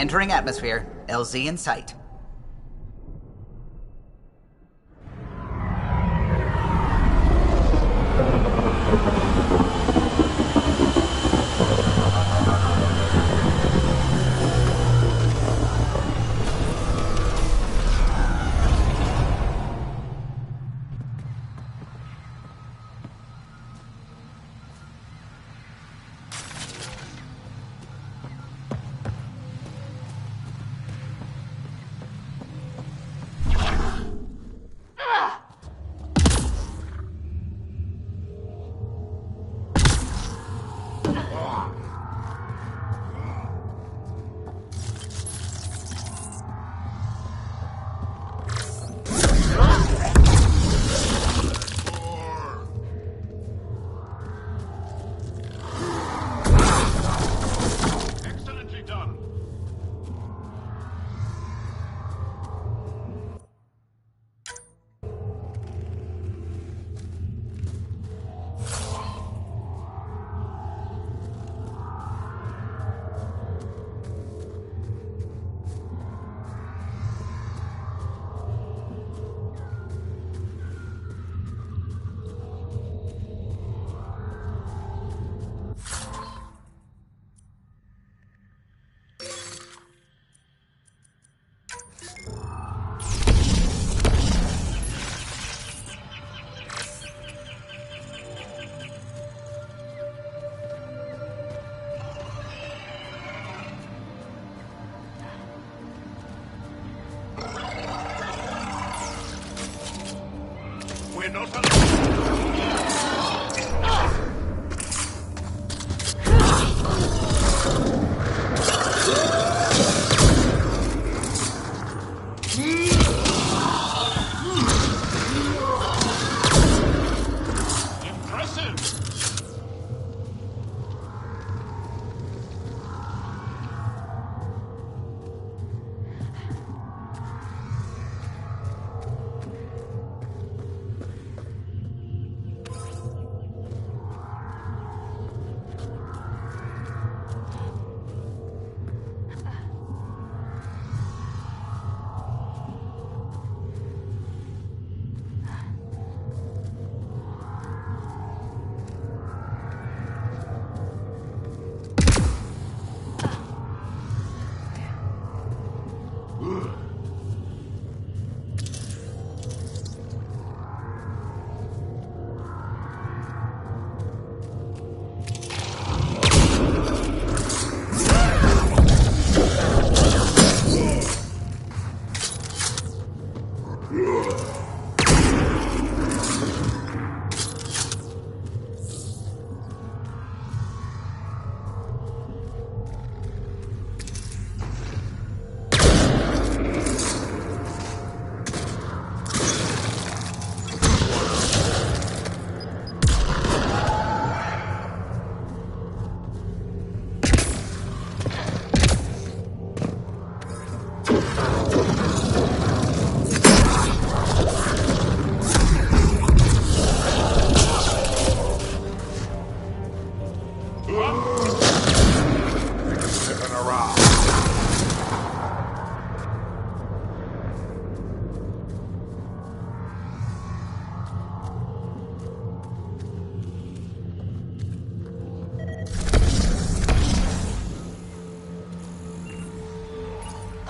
Entering atmosphere. LZ in sight.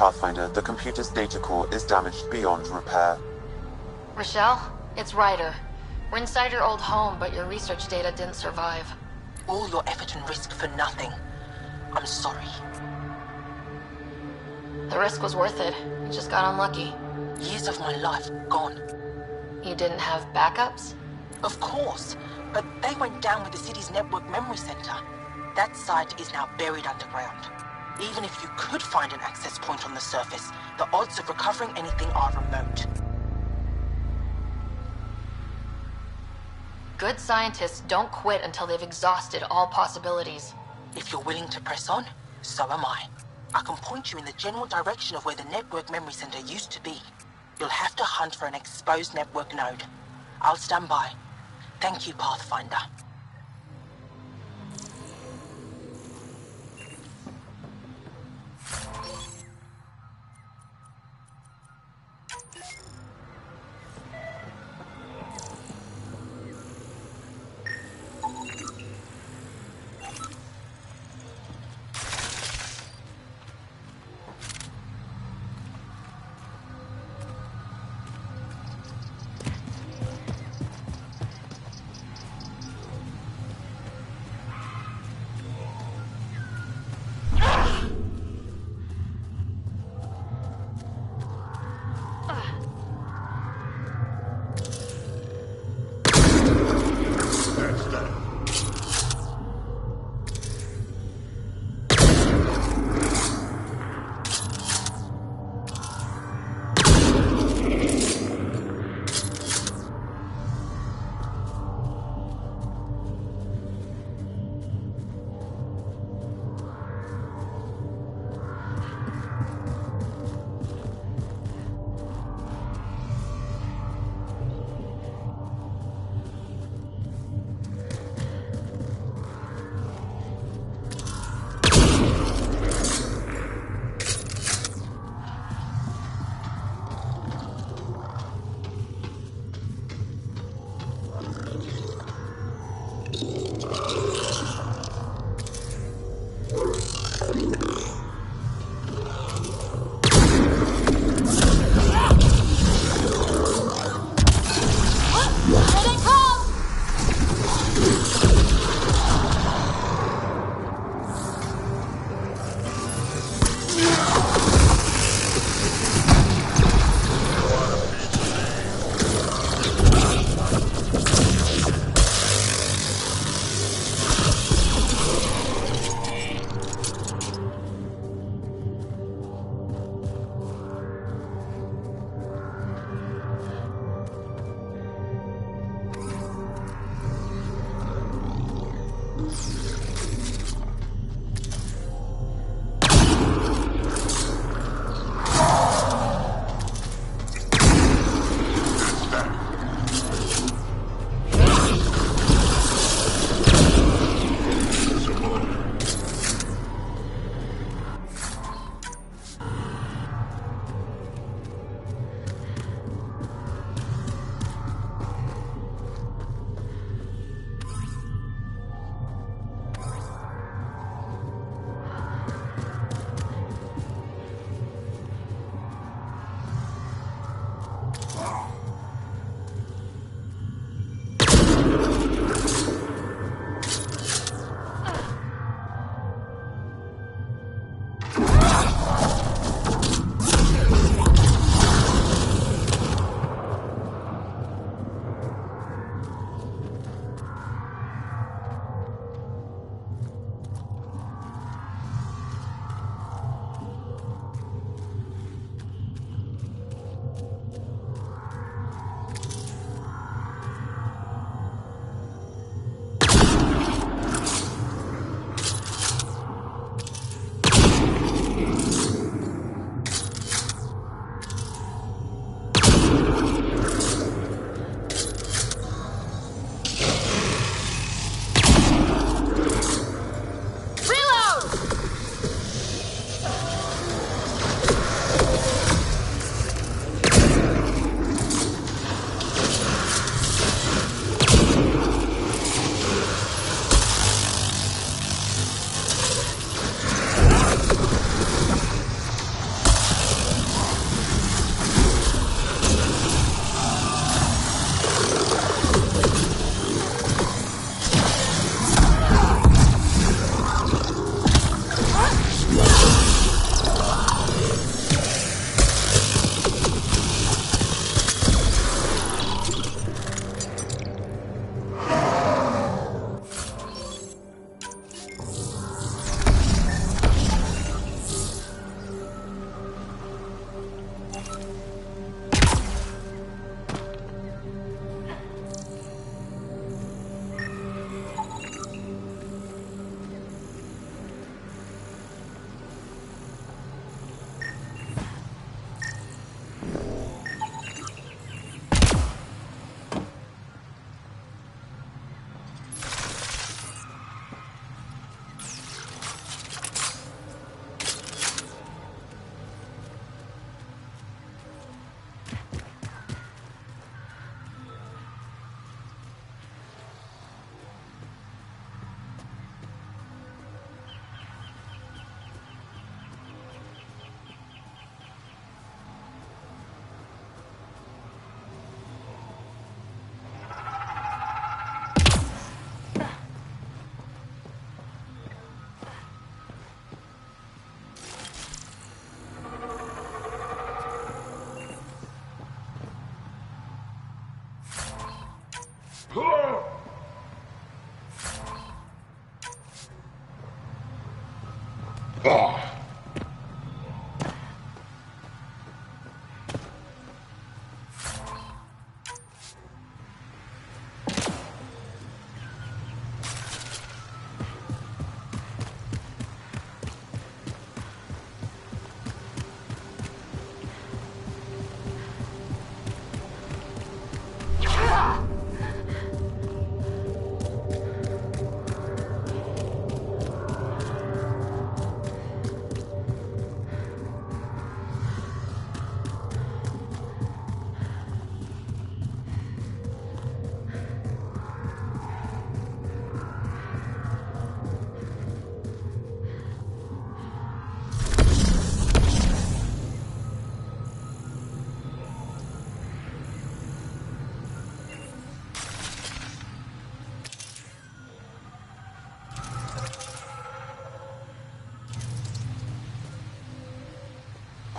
Pathfinder, the computer's data core is damaged beyond repair. Rochelle, it's Ryder. We're inside your old home, but your research data didn't survive. All your effort and risk for nothing. I'm sorry. The risk was worth it. You just got unlucky. Years of my life gone. You didn't have backups? Of course, but they went down with the city's network memory center. That site is now buried underground. Even if you could find an access point on the surface, the odds of recovering anything are remote. Good scientists don't quit until they've exhausted all possibilities. If you're willing to press on, so am I. I can point you in the general direction of where the network memory center used to be. You'll have to hunt for an exposed network node. I'll stand by. Thank you, Pathfinder.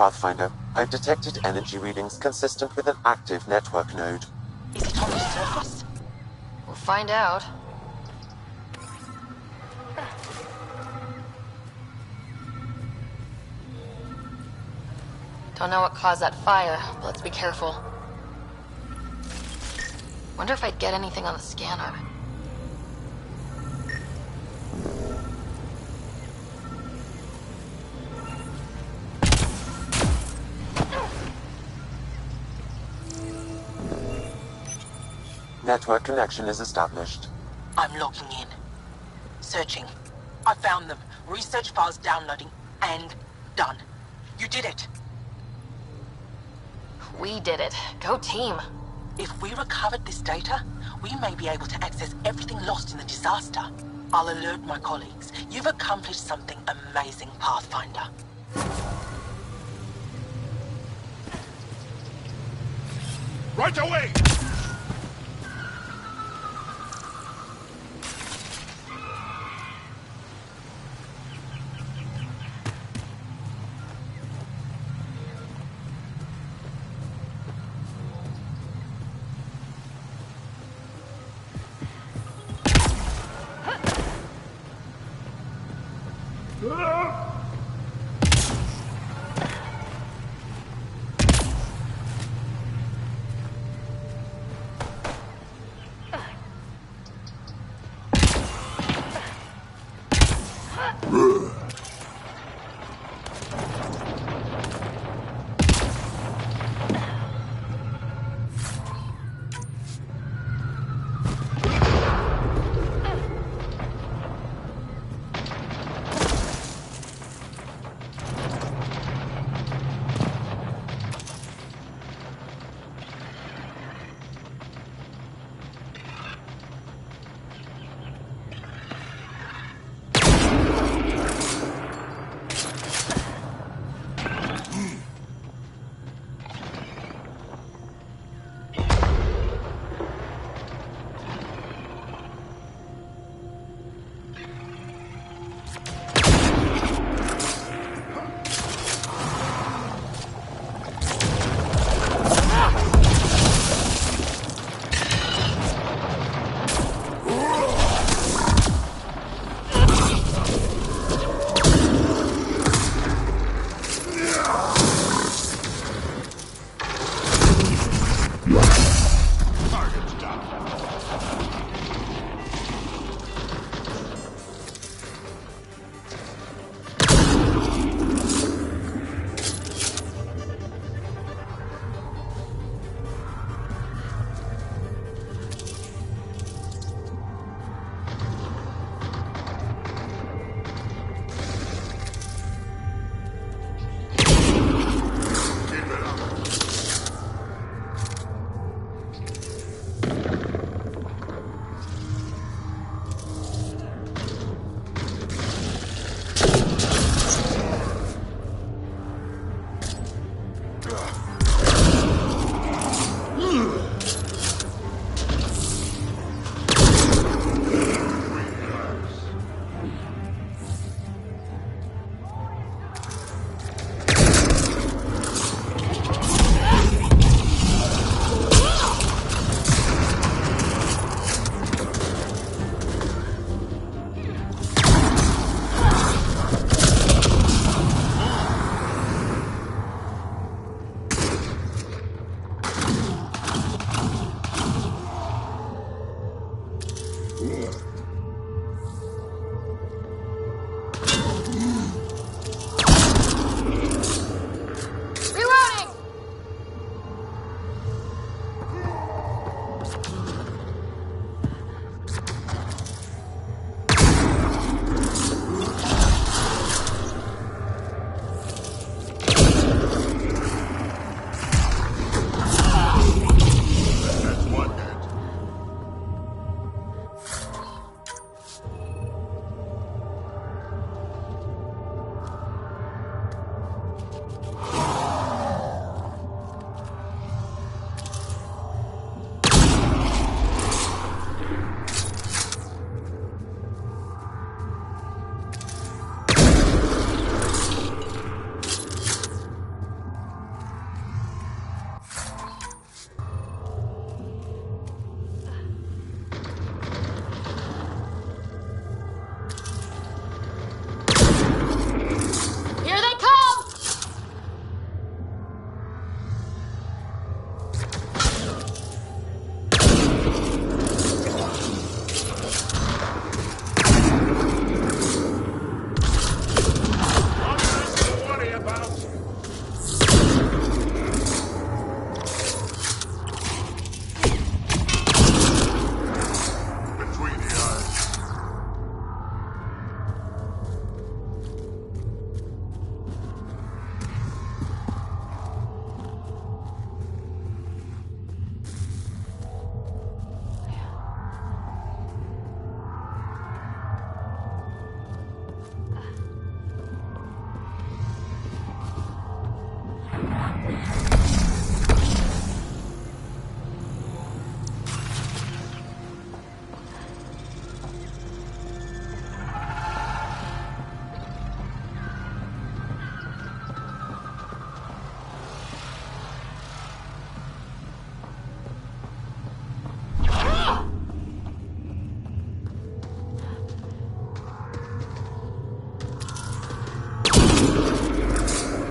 Pathfinder, I've detected energy readings consistent with an active network node. Is it on the surface? We'll find out. Don't know what caused that fire, but let's be careful. Wonder if I'd get anything on the scanner. Network connection is established. I'm logging in. Searching. I found them. Research files downloading. And done. You did it. We did it. Go team. If we recovered this data, we may be able to access everything lost in the disaster. I'll alert my colleagues. You've accomplished something amazing, Pathfinder. Right away!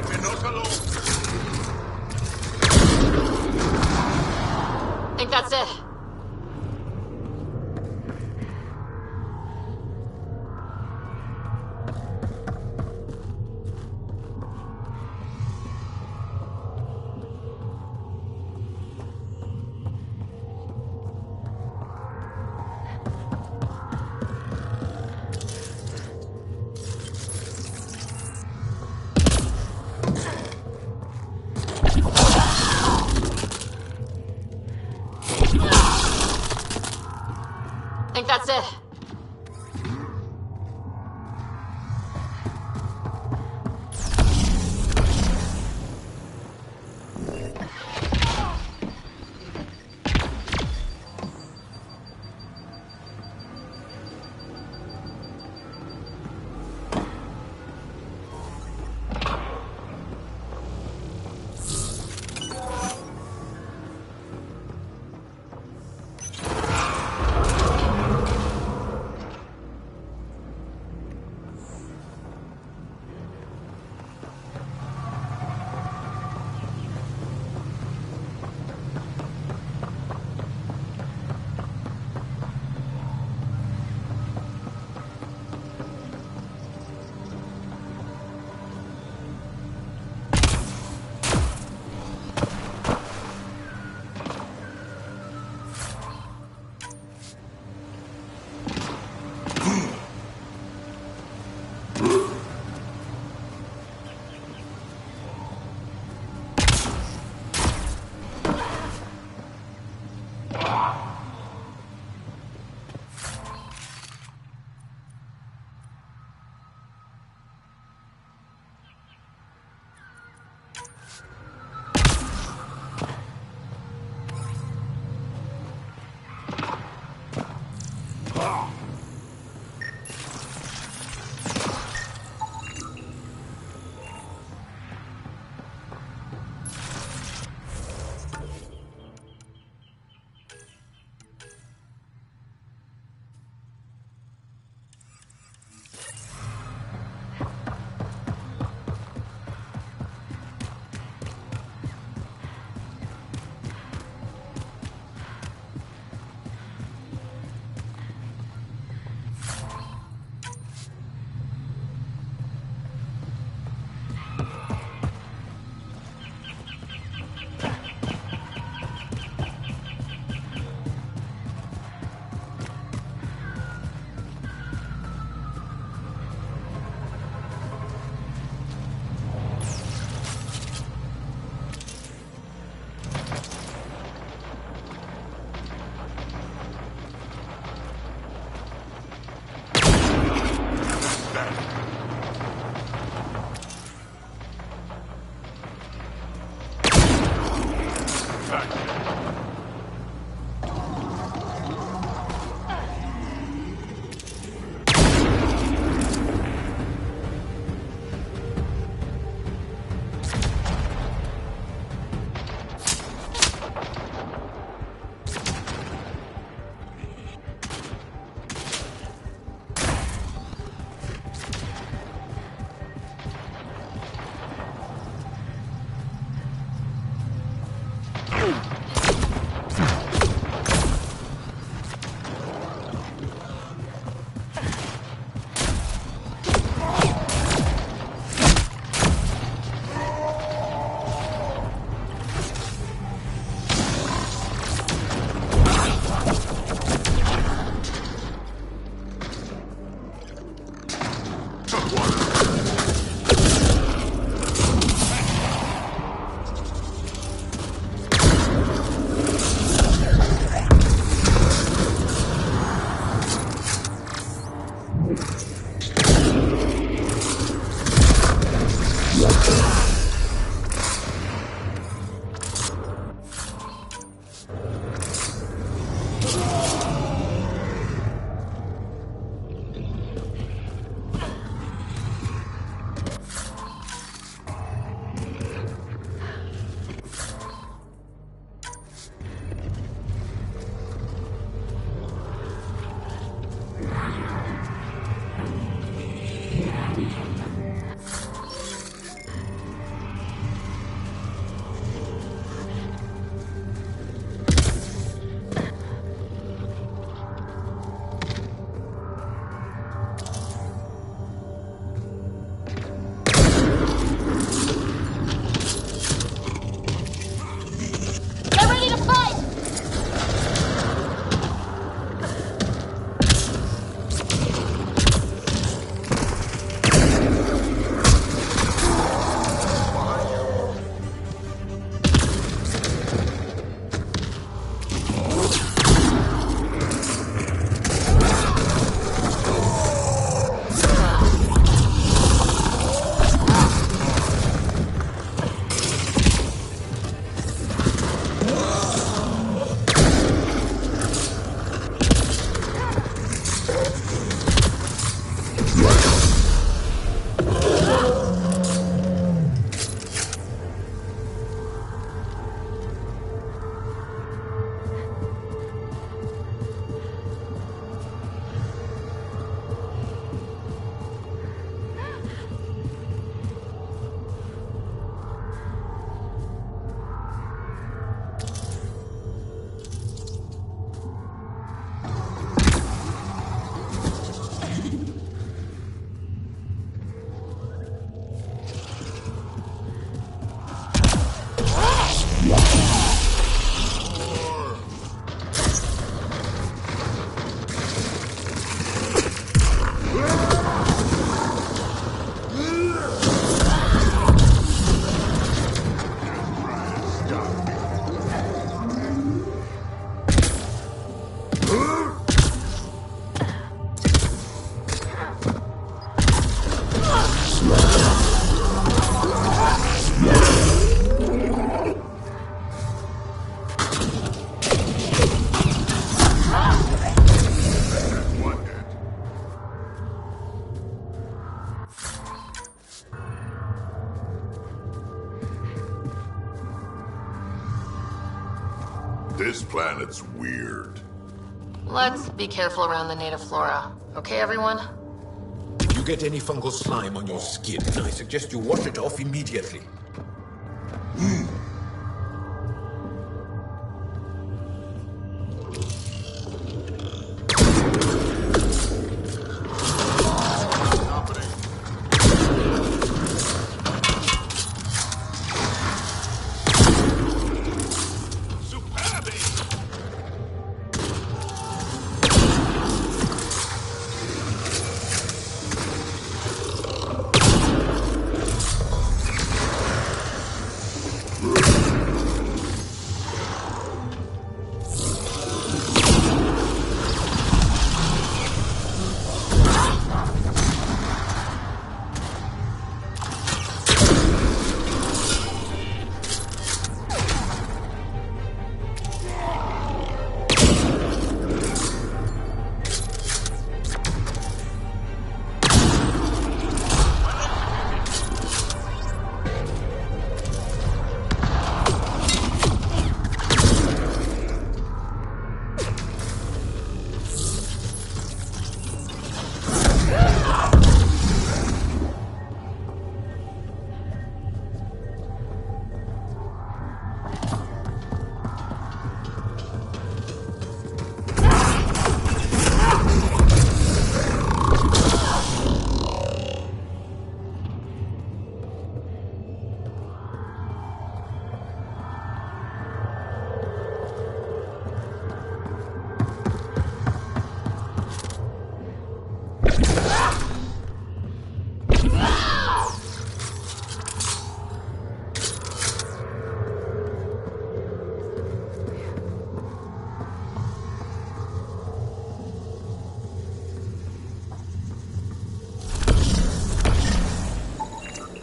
We're not alone. I think that's it. I think that's it. This planet's weird. Let's be careful around the native flora. Okay, everyone? If you get any fungal slime on your skin, I suggest you wash it off immediately.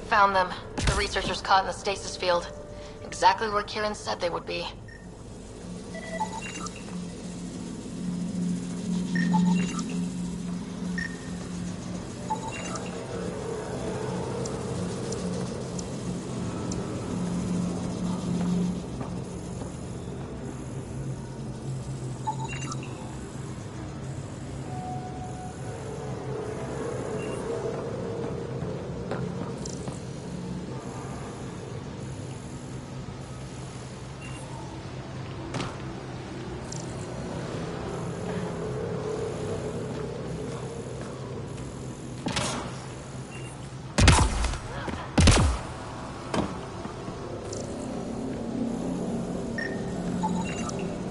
Found them. The researchers caught in the stasis field. Exactly where Kieran said they would be.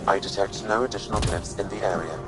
I detect no additional glyphs in the area.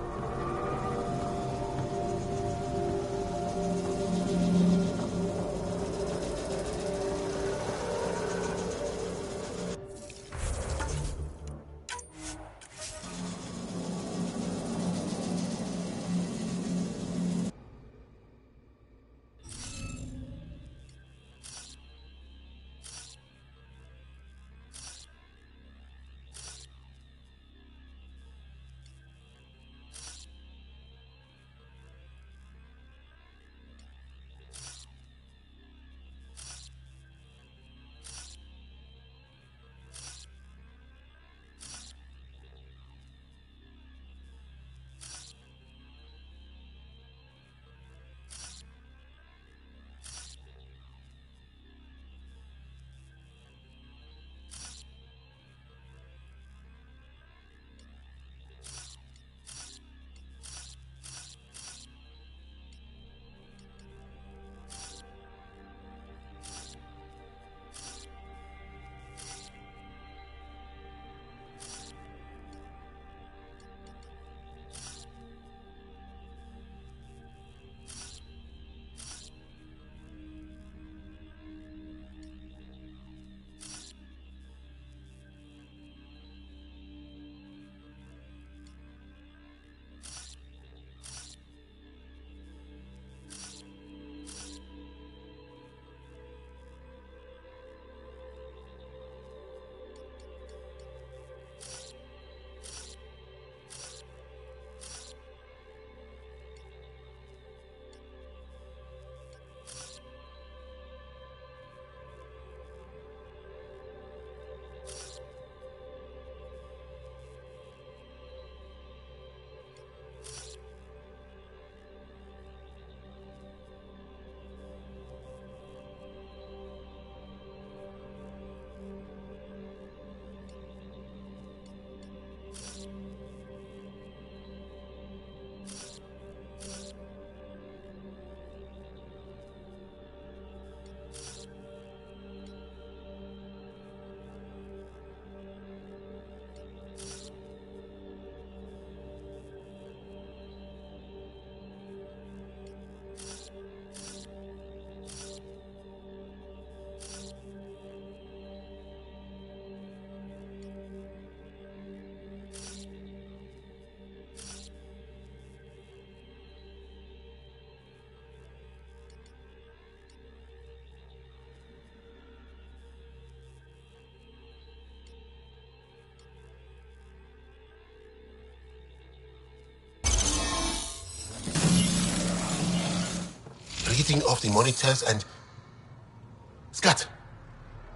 reading off the monitors and...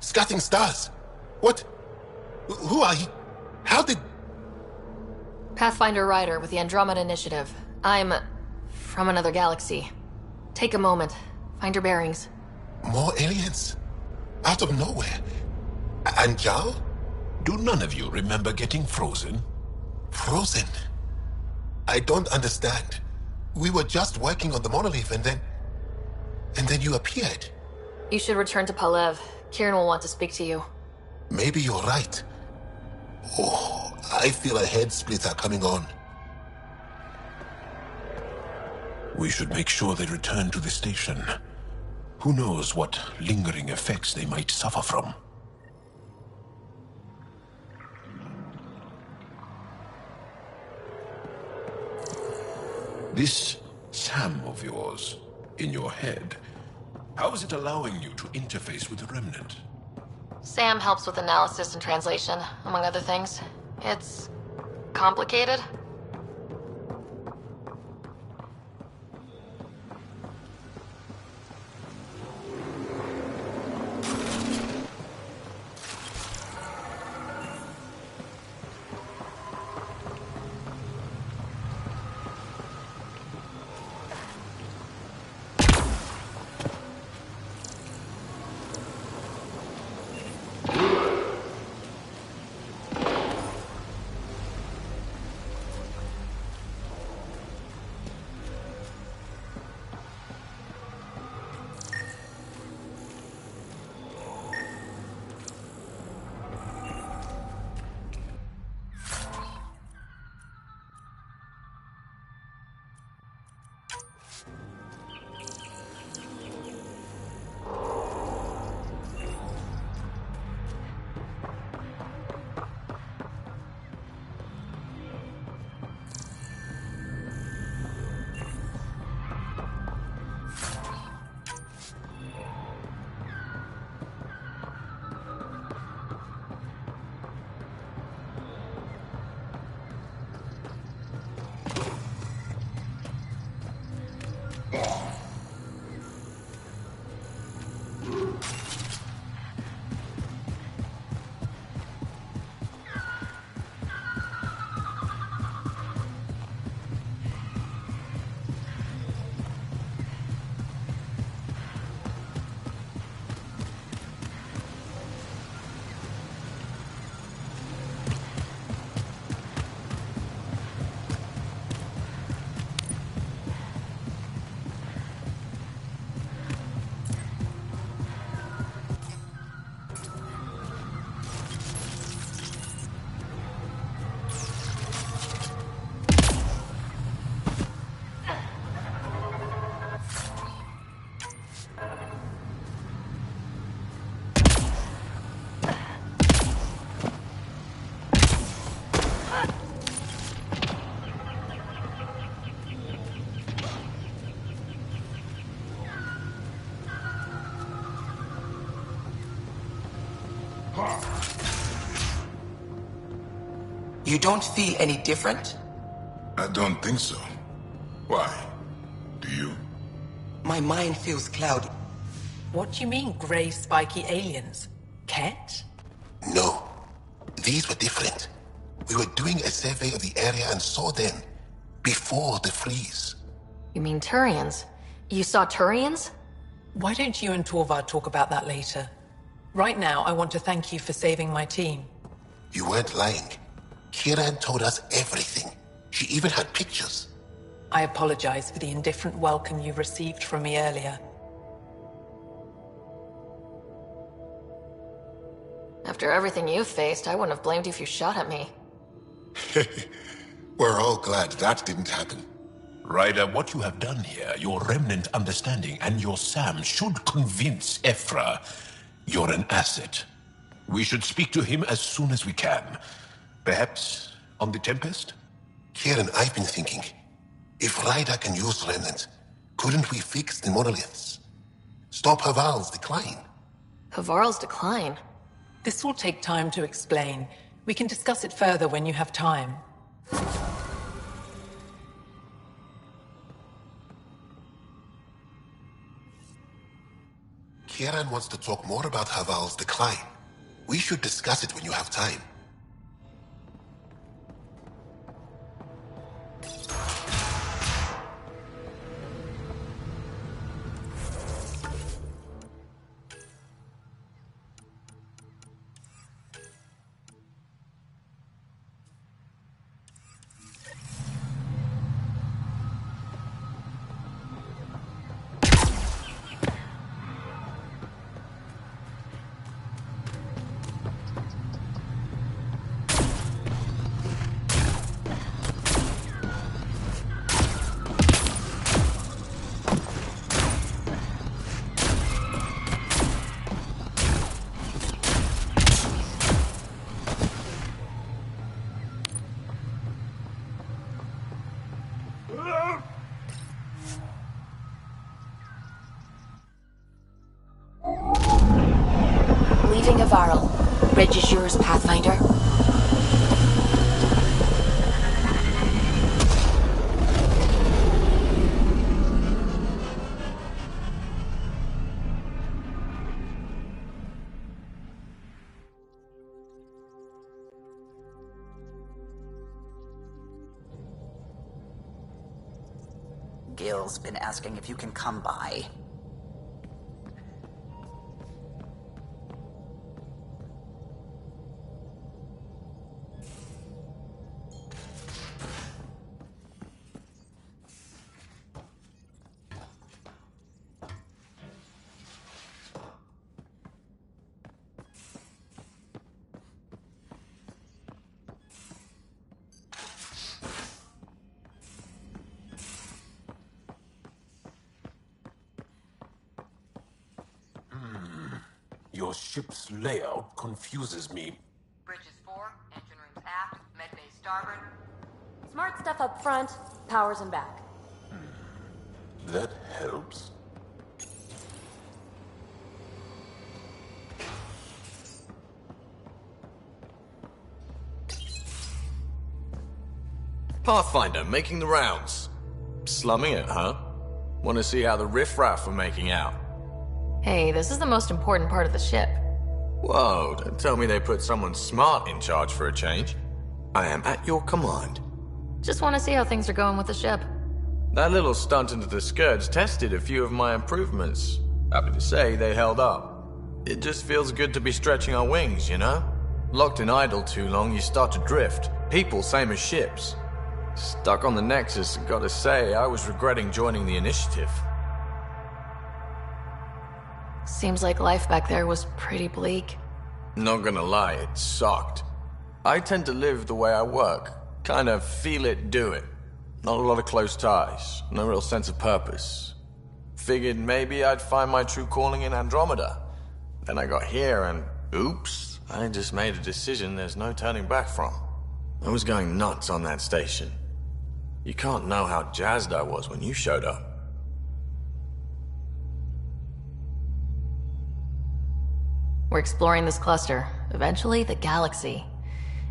Scatting stars. What? Who are you? How did... Pathfinder Ryder with the Andromeda Initiative. I'm... from another galaxy. Take a moment. Find your bearings. More aliens? Out of nowhere? And Jal? Do none of you remember getting frozen? Frozen? I don't understand. We were just working on the monolith and then you appeared. You should return to Palev. Kieran will want to speak to you. Maybe you're right. Oh, I feel a head splitter coming on. We should make sure they return to the station. Who knows what lingering effects they might suffer from. This SAM of yours, in your head, how is it allowing you to interface with the Remnant? Sam helps with analysis and translation, among other things. It's... complicated. You don't feel any different? I don't think so. Why? Do you? My mind feels cloudy. What do you mean, grey spiky aliens? Ket? No. These were different. We were doing a survey of the area and saw them. Before the freeze. You mean Turians? You saw Turians? Why don't you and Torvald talk about that later? Right now, I want to thank you for saving my team. You weren't lying. Kieran told us everything. She even had pictures. I apologize for the indifferent welcome you received from me earlier. After everything you've faced, I wouldn't have blamed you if you shot at me. We're all glad that didn't happen. Ryder, what you have done here, your remnant understanding and your SAM should convince Ephra you're an asset. We should speak to him as soon as we can. Perhaps on the Tempest? Kieran, I've been thinking. If Ryder can use remnant, couldn't we fix the monoliths? Stop Haval's decline? Havarl's decline? This will take time to explain. We can discuss it further when you have time. Kieran wants to talk more about Haval's decline. We should discuss it when you have time. Leaving a Varl. Bridge is yours, Pathfinder. Gil's been asking if you can come by. Your ship's layout confuses me. Bridges 4, engine rooms aft, med bay starboard. Smart stuff up front, powers in back. That helps. Pathfinder, making the rounds. Slumming it, huh? Want to see how the riffraff are making out? Hey, this is the most important part of the ship. Whoa, don't tell me they put someone smart in charge for a change. I am at your command. Just want to see how things are going with the ship. That little stunt into the Scourge tested a few of my improvements. Happy to say they held up. It just feels good to be stretching our wings, you know? Locked in idle too long, you start to drift. People, same as ships. Stuck on the Nexus, gotta say, I was regretting joining the Initiative. Seems like life back there was pretty bleak. Not gonna lie, it sucked. I tend to live the way I work. Kind of feel it, do it. Not a lot of close ties, no real sense of purpose. Figured maybe I'd find my true calling in Andromeda. Then I got here and, oops, I just made a decision there's no turning back from. I was going nuts on that station. You can't know how jazzed I was when you showed up. We're exploring this cluster, eventually the galaxy.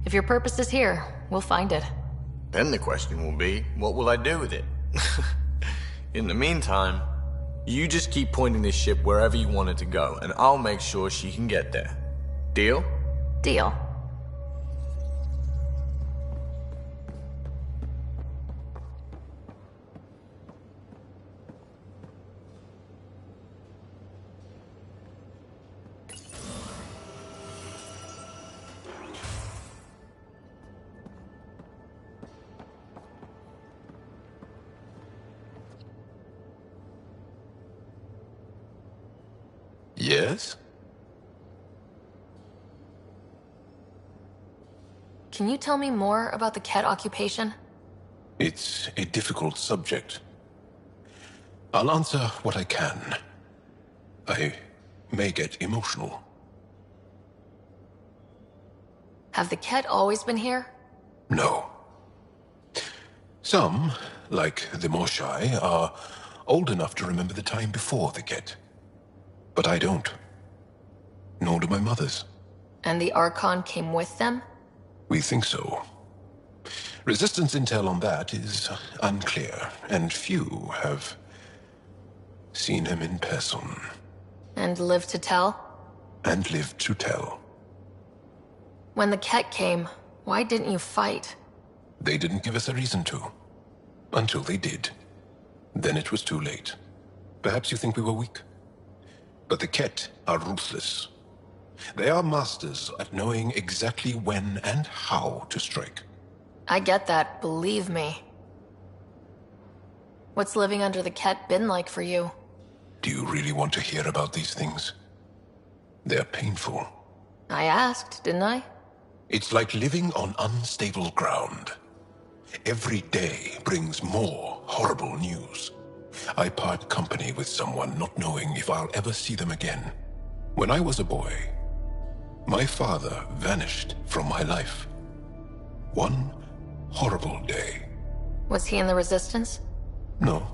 If your purpose is here, we'll find it. Then the question will be, what will I do with it? In the meantime, you just keep pointing this ship wherever you want it to go, and I'll make sure she can get there. Deal? Deal. Yes? Can you tell me more about the Ket occupation? It's a difficult subject. I'll answer what I can. I may get emotional. Have the Ket always been here? No. Some, like the Moshai, are old enough to remember the time before the Ket. But I don't. Nor do my mothers. And the Archon came with them? We think so. Resistance intel on that is unclear, and few have seen him in person. And live to tell? And live to tell. When the Ket came, why didn't you fight? They didn't give us a reason to. Until they did. Then it was too late. Perhaps you think we were weak. But the Ket are ruthless. They are masters at knowing exactly when and how to strike. I get that, believe me. What's living under the Ket been like for you? Do you really want to hear about these things? They're painful. I asked, didn't I? It's like living on unstable ground. Every day brings more horrible news. I part company with someone not knowing if I'll ever see them again. When I was a boy, my father vanished from my life. One horrible day. Was he in the Resistance? No.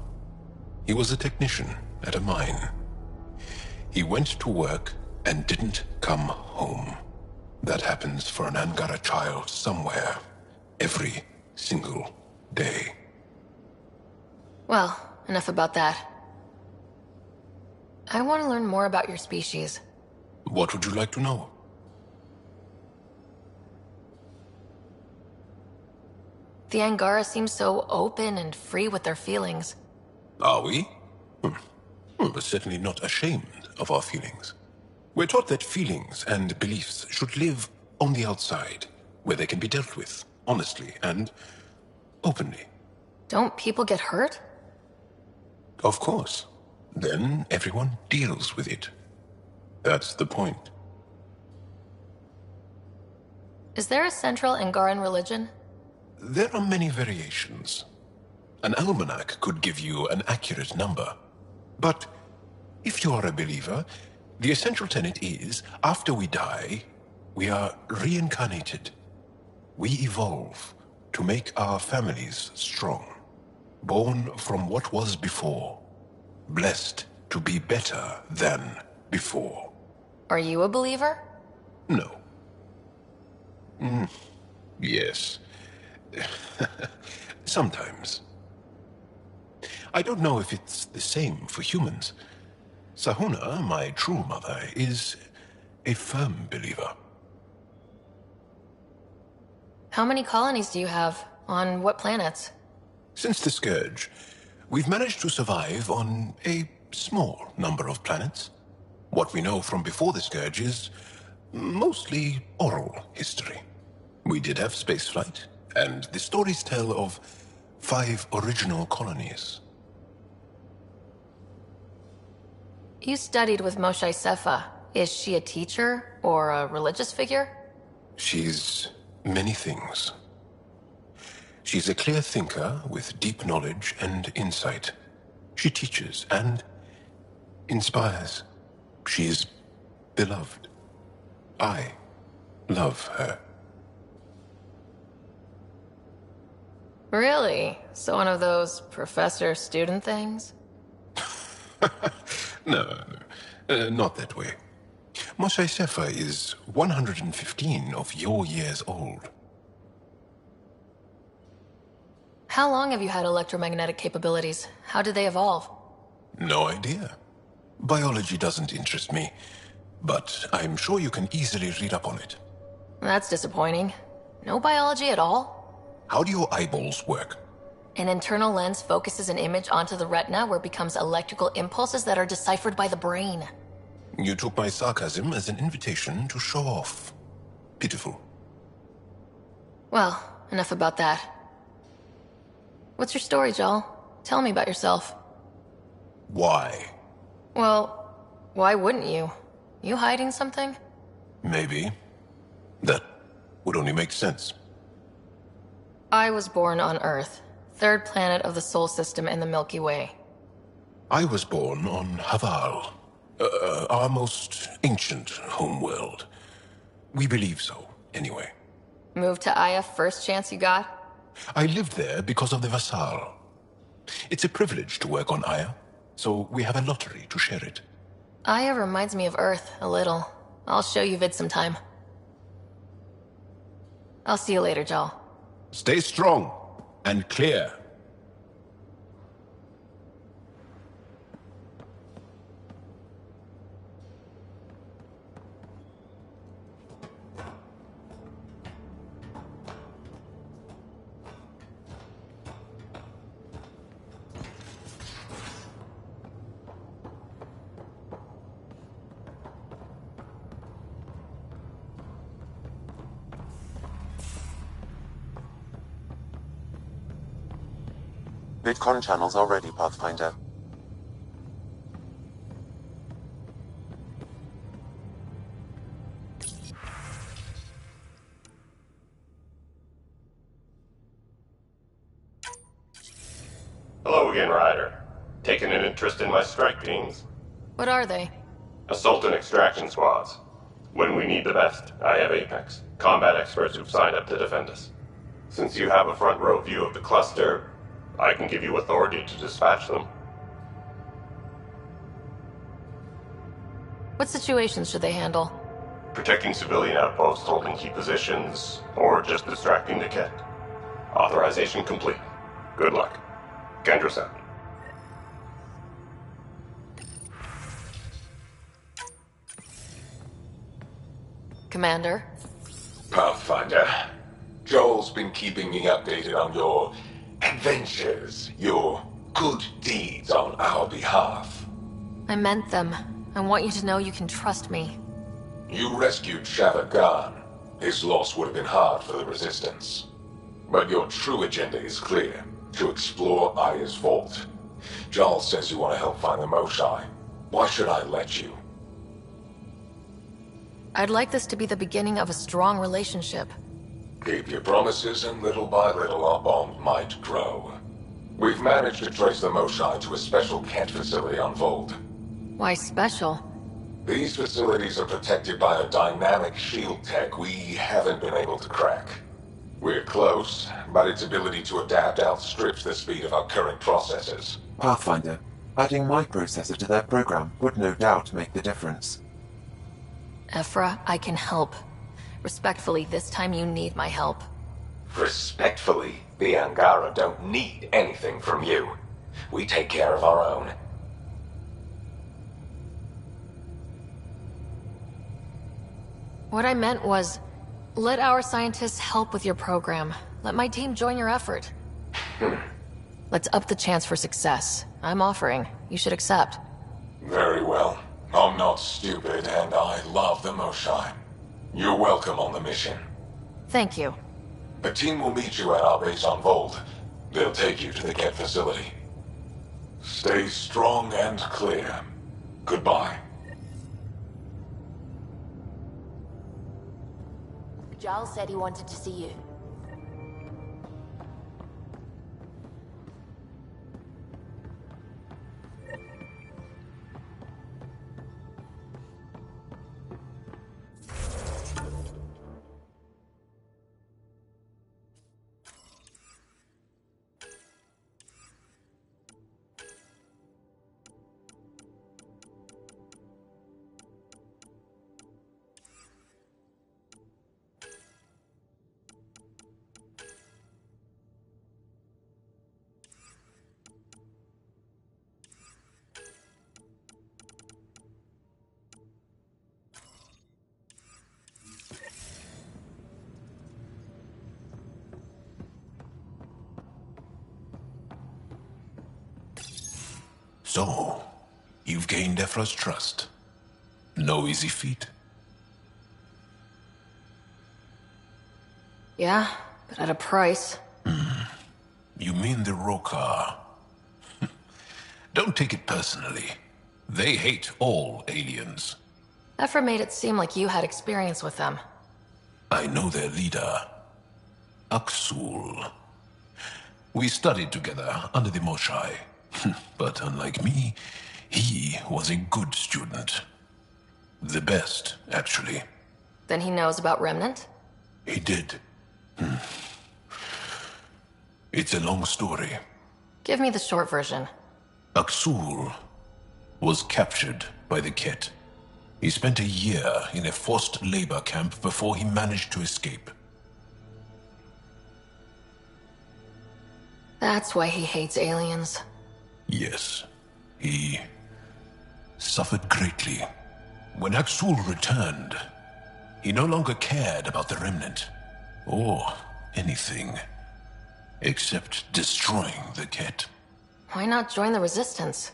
He was a technician at a mine. He went to work and didn't come home. That happens for an Angara child somewhere, every single day. Well, enough about that. I want to learn more about your species. What would you like to know? The Angara seem so open and free with their feelings. Are we? We're certainly not ashamed of our feelings. We're taught that feelings and beliefs should live on the outside, where they can be dealt with, honestly and openly. Don't people get hurt? Of course. Then everyone deals with it. That's the point. Is there a central Angaran religion? There are many variations. An almanac could give you an accurate number. But if you are a believer, the essential tenet is, after we die, we are reincarnated. We evolve to make our families strong. Born from what was before. Blessed to be better than before. Are you a believer? No. Yes. Sometimes. I don't know if it's the same for humans. Sahuna, my true mother, is a firm believer. How many colonies do you have? On what planets? Since the Scourge, we've managed to survive on a small number of planets. What we know from before the Scourge is mostly oral history. We did have spaceflight, and the stories tell of 5 original colonies. You studied with Moshe Sefa. Is she a teacher or a religious figure? She's many things. She's a clear thinker with deep knowledge and insight. She teaches and inspires. She's beloved. I love her. Really? So one of those professor-student things? No, not that way. Moshe Sefa is 115 of your years old. How long have you had electromagnetic capabilities? How did they evolve? No idea. Biology doesn't interest me, but I'm sure you can easily read up on it. That's disappointing. No biology at all? How do your eyeballs work? An internal lens focuses an image onto the retina where it becomes electrical impulses that are deciphered by the brain. You took my sarcasm as an invitation to show off. Pitiful. Well, enough about that. What's your story, Jal? Tell me about yourself. Why? Well, why wouldn't you? You hiding something? Maybe. That would only make sense. I was born on Earth, third planet of the Sol System in the Milky Way. I was born on Haval, our most ancient homeworld. We believe so, anyway. Moved to Aya first chance you got? I lived there because of the Vassal. It's a privilege to work on Aya, so we have a lottery to share it. Aya reminds me of Earth, a little. I'll show you vid sometime. I'll see you later, Jal. Stay strong and clear. Bitcon channels are ready, Pathfinder. Hello again, Ryder. Taking an interest in my strike teams? What are they? Assault and extraction squads. When we need the best, I have Apex, combat experts who've signed up to defend us. Since you have a front row view of the cluster, I can give you authority to dispatch them. What situations should they handle? Protecting civilian outposts holding key positions, or just distracting the kit. Authorization complete. Good luck. Kendra out. Commander? Pathfinder, Joel's been keeping me updated on your adventures, your good deeds on our behalf. I meant them. I want you to know you can trust me. You rescued Shava Khan. His loss would have been hard for the Resistance. But your true agenda is clear. To explore Aya's vault. Joel says you want to help find the Moshai. Why should I let you? I'd like this to be the beginning of a strong relationship. Keep your promises, and little by little our bond might grow. We've managed to trace the Moshai to a special Kent facility on Vold. Why special? These facilities are protected by a dynamic shield tech we haven't been able to crack. We're close, but its ability to adapt outstrips the speed of our current processors. Pathfinder, adding my processor to their program would no doubt make the difference. Ephra, I can help. Respectfully, this time you need my help. Respectfully, the Angara don't need anything from you. We take care of our own. What I meant was, let our scientists help with your program. Let my team join your effort. Let's up the chance for success. I'm offering. You should accept. Very well. I'm not stupid, and I love the Moshai. You're welcome on the mission. Thank you. The team will meet you at our base on Vold. They'll take you to the Kent facility. Stay strong and clear. Goodbye. Giles said he wanted to see you. So, you've gained Ephra's trust. No easy feat. Yeah, but at a price. You mean the Rokar? Don't take it personally. They hate all aliens. Ephra made it seem like you had experience with them. I know their leader, Aksul. We studied together under the Moshai. But unlike me, he was a good student. The best, actually. Then he knows about Remnant? He did. It's a long story. Give me the short version. Aksul was captured by the Ket. He spent a year in a forced labor camp before he managed to escape. That's why he hates aliens. Yes, he suffered greatly. When Aksul returned, he no longer cared about the Remnant, or anything, except destroying the Ket. Why not join the Resistance?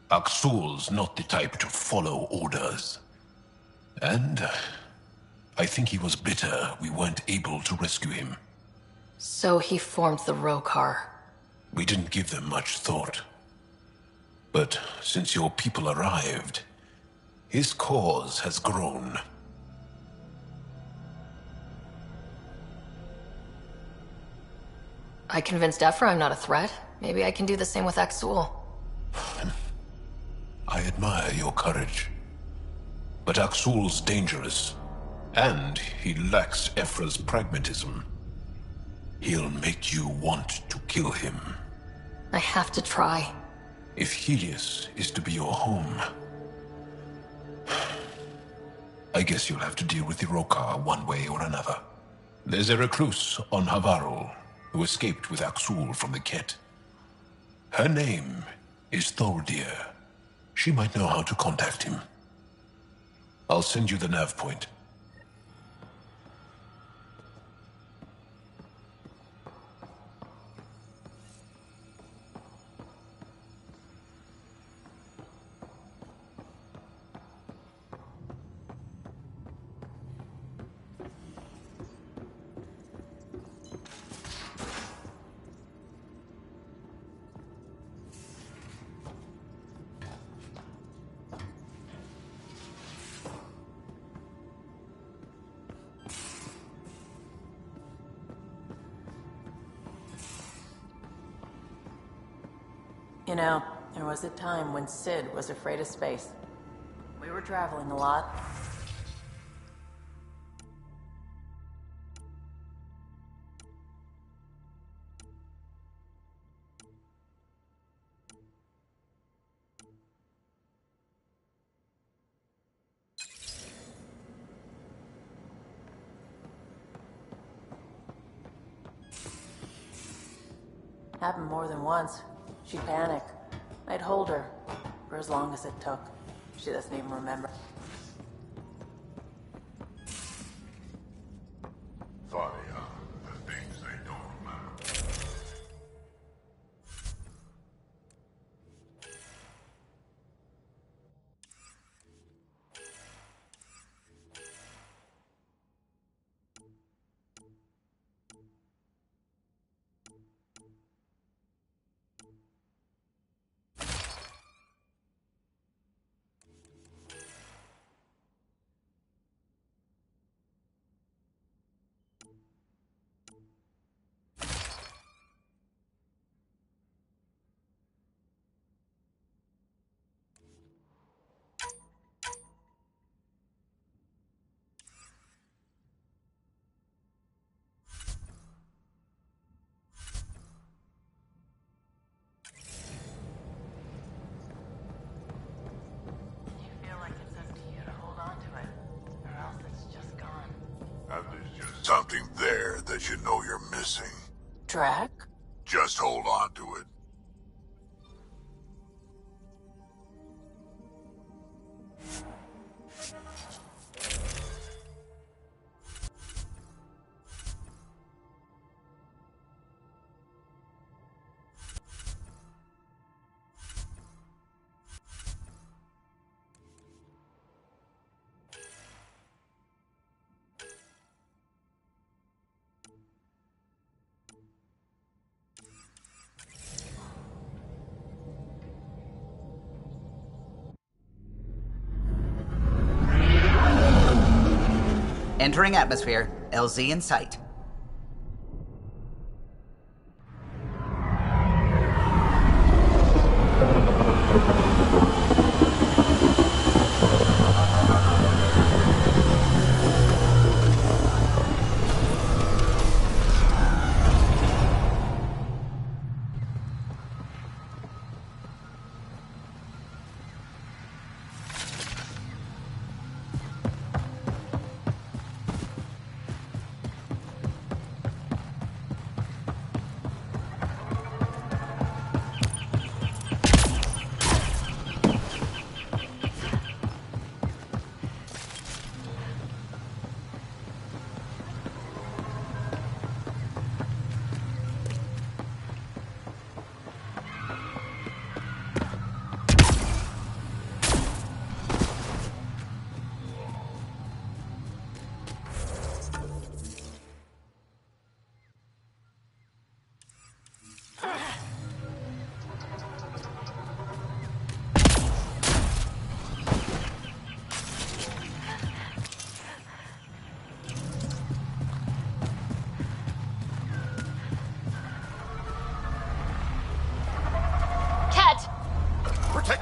Aksul's not the type to follow orders. And I think he was bitter we weren't able to rescue him. So he formed the Rokar. We didn't give them much thought. But since your people arrived, his cause has grown. I convinced Ephra I'm not a threat. Maybe I can do the same with Axul. I admire your courage. But Axul's dangerous, and he lacks Ephra's pragmatism. He'll make you want to kill him. I have to try. If Helios is to be your home, I guess you'll have to deal with the Rokar one way or another. There's a recluse on Havarul who escaped with Axul from the Ket. Her name is Thordir. She might know how to contact him. I'll send you the nav point. You know, there was a time when Sid was afraid of space. We were traveling a lot. Happened more than once. She'd panic. I'd hold her for as long as it took. She doesn't even remember. Funny, the things they don't remember. There's just something there that you know you're missing. Drac? Just hold on to it. Entering atmosphere. LZ in sight.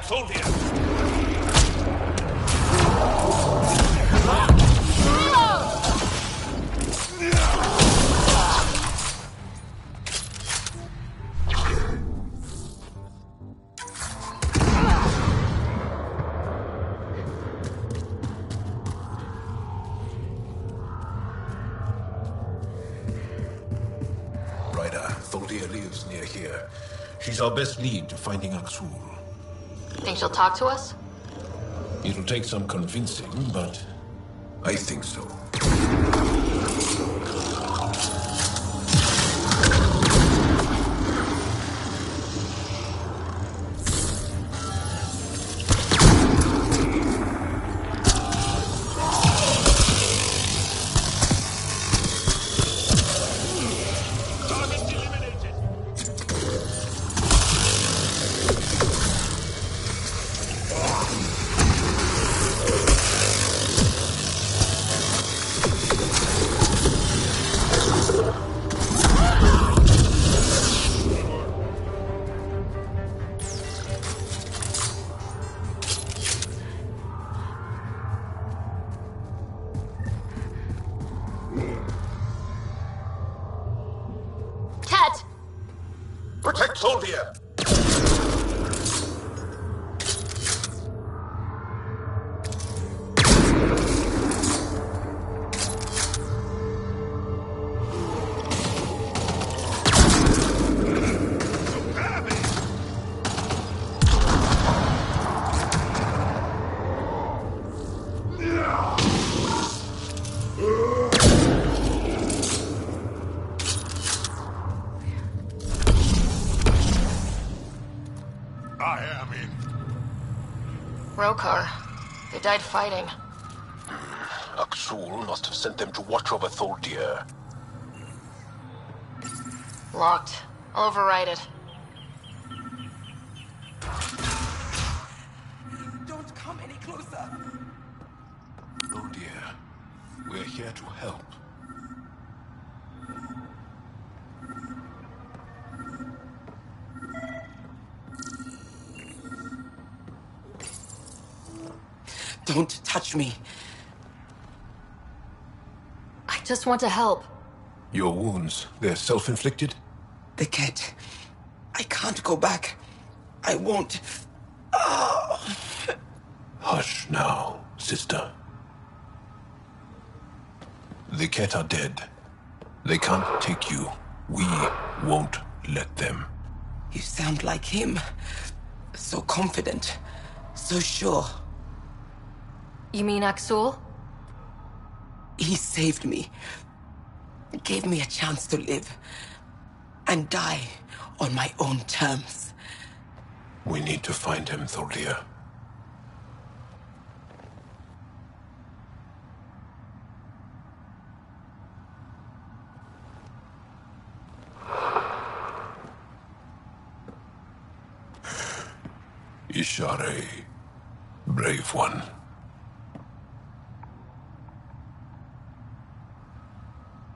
Thuldir! Thuldir lives near here. She's our best lead to finding Aksul. Think she'll talk to us? It'll take some convincing, but I think so. Cat! Protect Thuldir! I am in. Rokar. They died fighting. Aksul must have sent them to watch over Thuldir. Locked. I'll override it. Don't come any closer. Thuldir, we're here to help. Don't touch me. I just want to help. Your wounds, they're self-inflicted? The cat. I can't go back. I won't. Oh. Hush now, sister. The Ket are dead. They can't take you. We won't let them. You sound like him. So confident. So sure. You mean Aksul? He saved me. Gave me a chance to live. And die on my own terms. We need to find him, Thuldir. Ishare, brave one.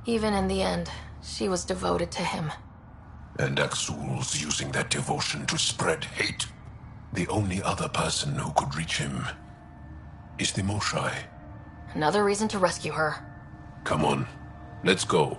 Even in the end, she was devoted to him. And Aksul's using that devotion to spread hate. The only other person who could reach him is the Moshai. Another reason to rescue her. Come on, let's go.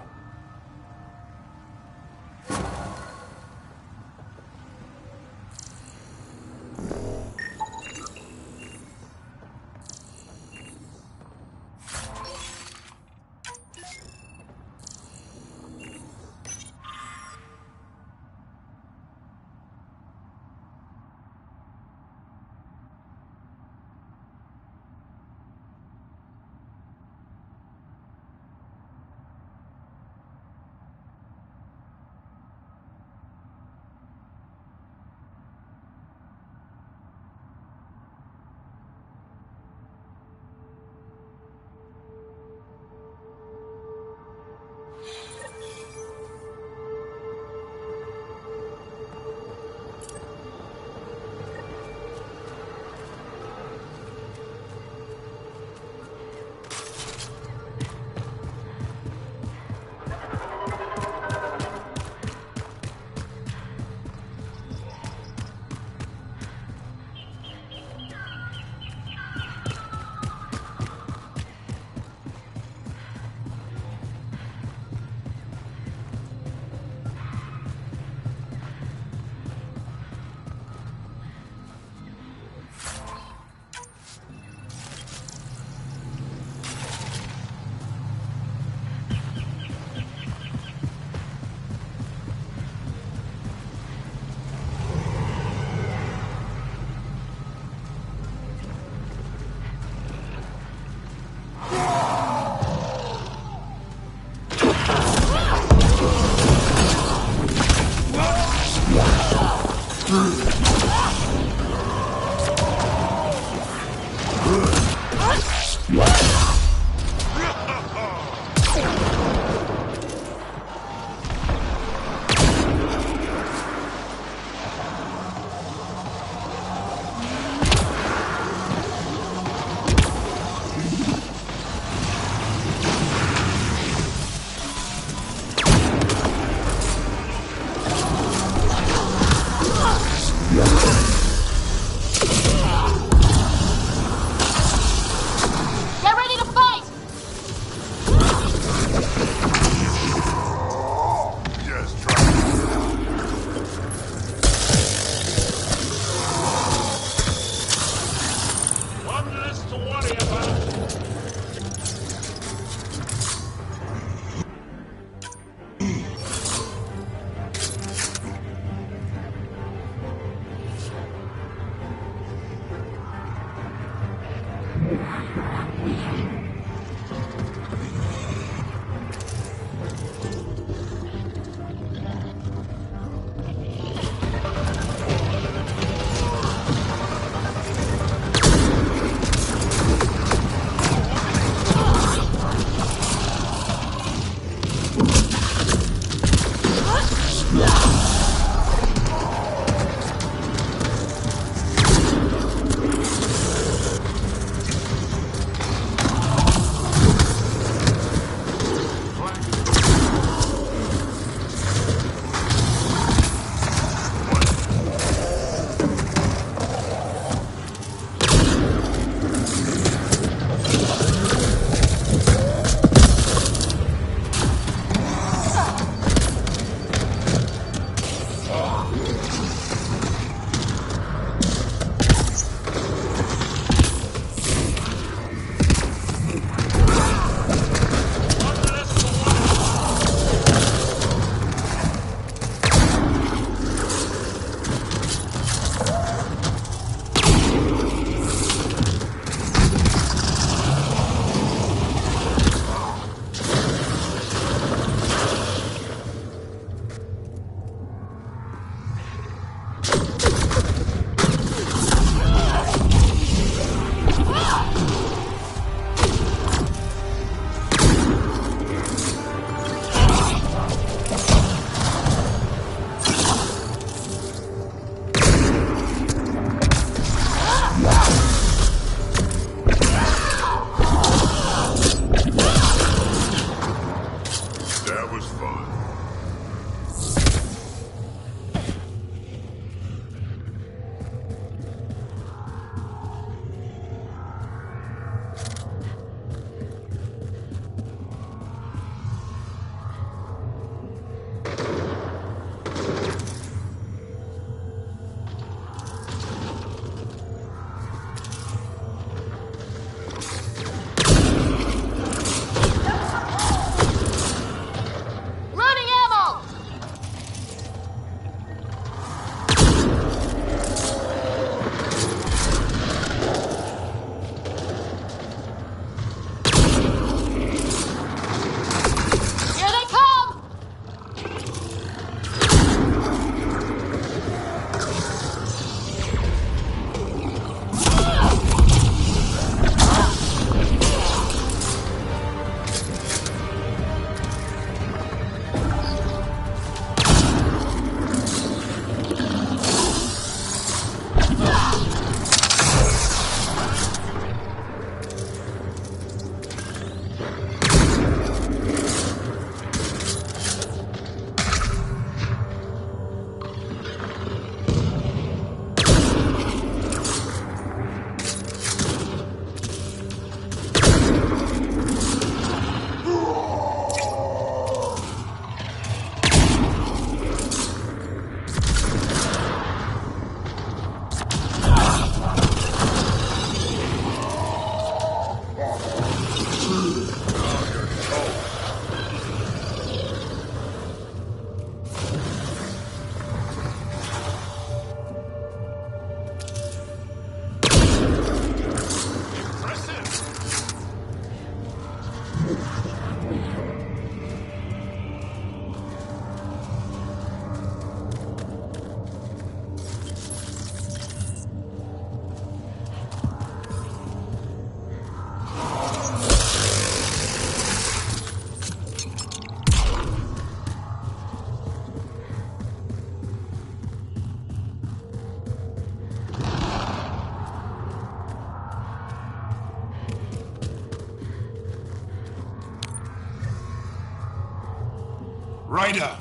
Ryder!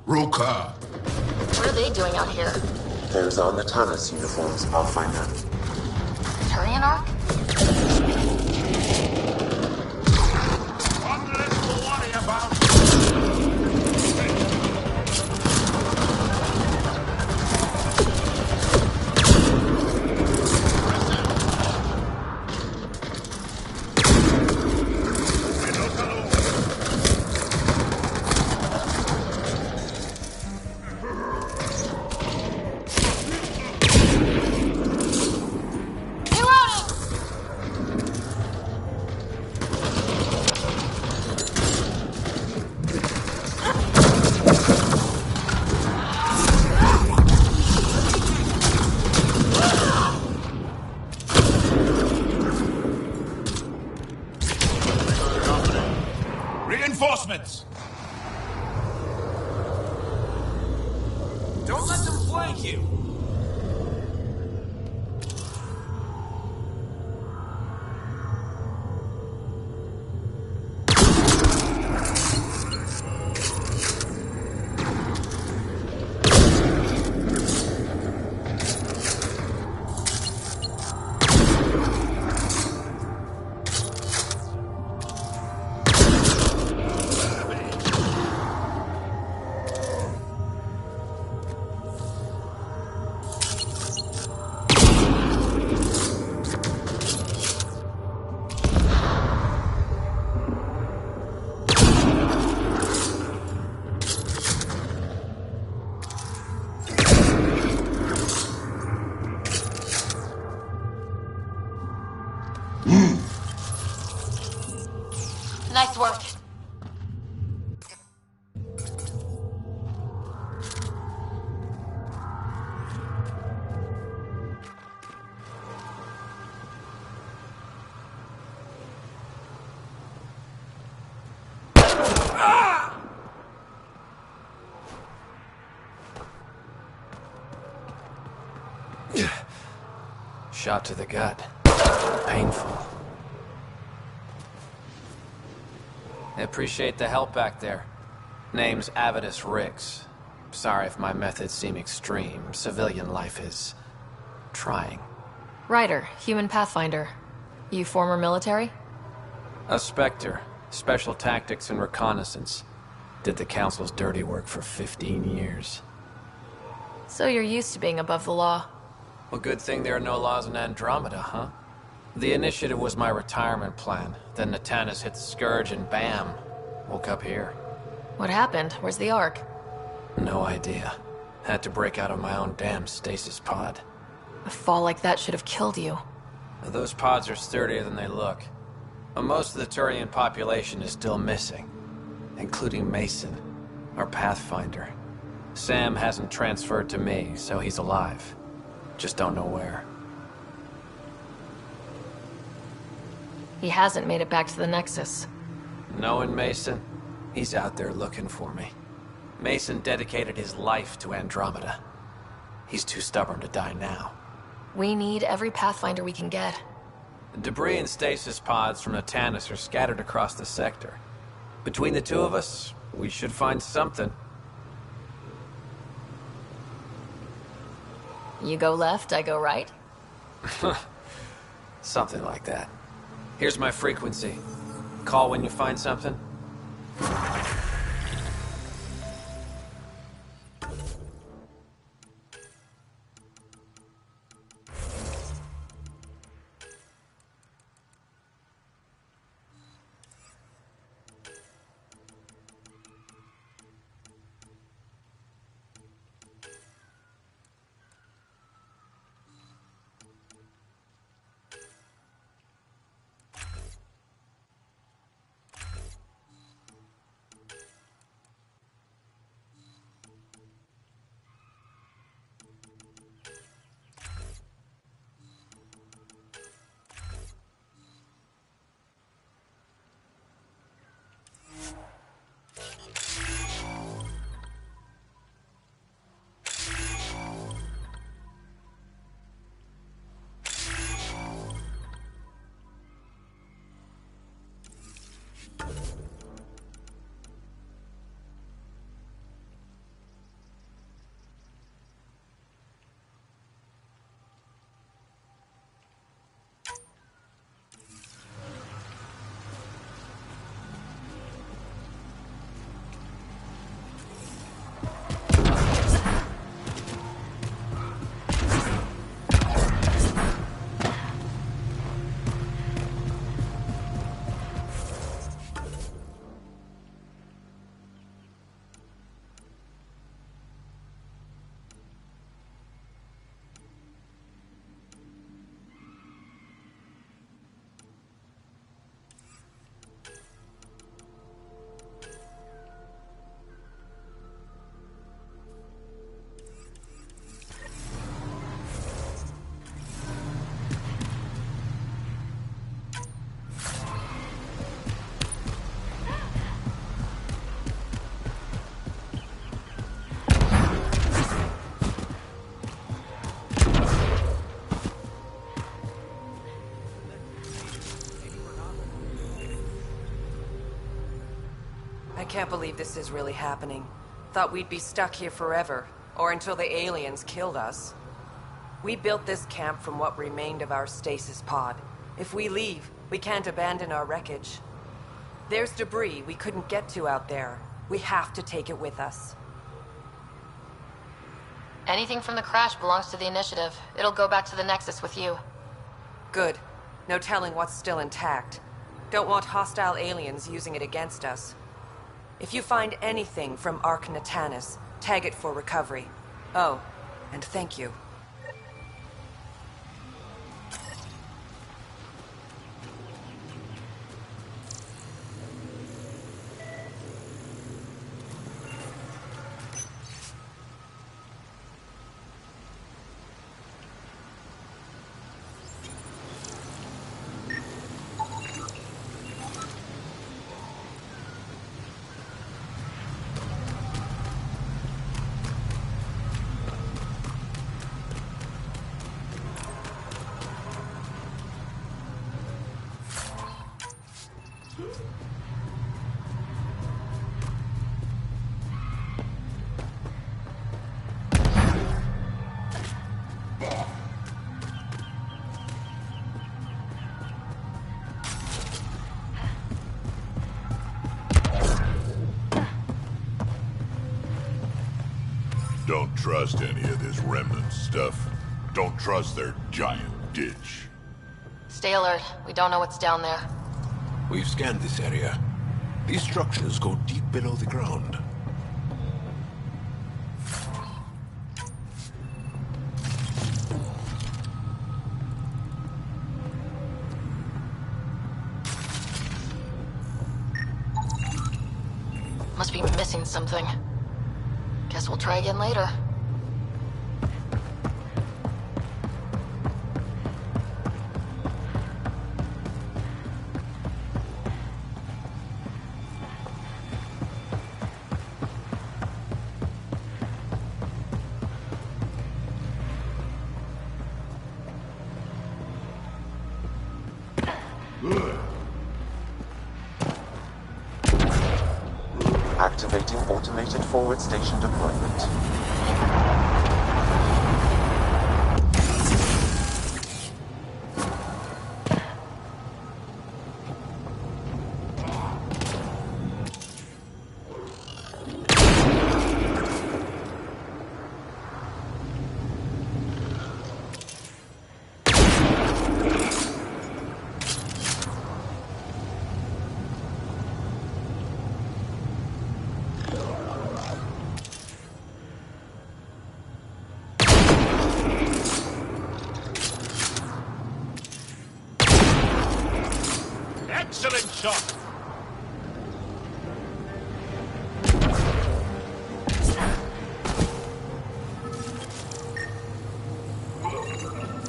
Roka! What are they doing out here? Those are Natana's uniforms, Pathfinder. Turian Ark? One less to worry about! Reinforcements! Don't let them flank you! Nice work. Shot to the gut. Painful. I appreciate the help back there. Name's Avidus Rix. Sorry if my methods seem extreme. Civilian life is trying. Ryder, human pathfinder. You former military? A Spectre. Special tactics and reconnaissance. Did the Council's dirty work for 15 years. So you're used to being above the law. Well, good thing there are no laws in Andromeda, huh? The initiative was my retirement plan. Then Natanus hit the Scourge and bam, woke up here. What happened? Where's the Ark? No idea. Had to break out of my own damn stasis pod. A fall like that should have killed you. Those pods are sturdier than they look. But most of the Turian population is still missing, including Mason, our Pathfinder. Sam hasn't transferred to me, so he's alive. Just don't know where. He hasn't made it back to the Nexus. Knowing Mason, he's out there looking for me. Mason dedicated his life to Andromeda. He's too stubborn to die now. We need every Pathfinder we can get. Debris and stasis pods from Natanus are scattered across the sector. Between the two of us, we should find something. You go left, I go right? Something like that. Here's my frequency. Call when you find something. I can't believe this is really happening. Thought we'd be stuck here forever, or until the aliens killed us. We built this camp from what remained of our stasis pod. If we leave, we can't abandon our wreckage. There's debris we couldn't get to out there. We have to take it with us. Anything from the crash belongs to the Initiative. It'll go back to the Nexus with you. Good. No telling what's still intact. Don't want hostile aliens using it against us. If you find anything from Ark Natanis, tag it for recovery. Oh, and thank you. Don't trust any of this remnant stuff. Don't trust their giant ditch. Stay alert. We don't know what's down there. We've scanned this area. These structures go deep below the ground. Must be missing something. Guess we'll try again later. Activating automated forward station deployment. Excellent shot!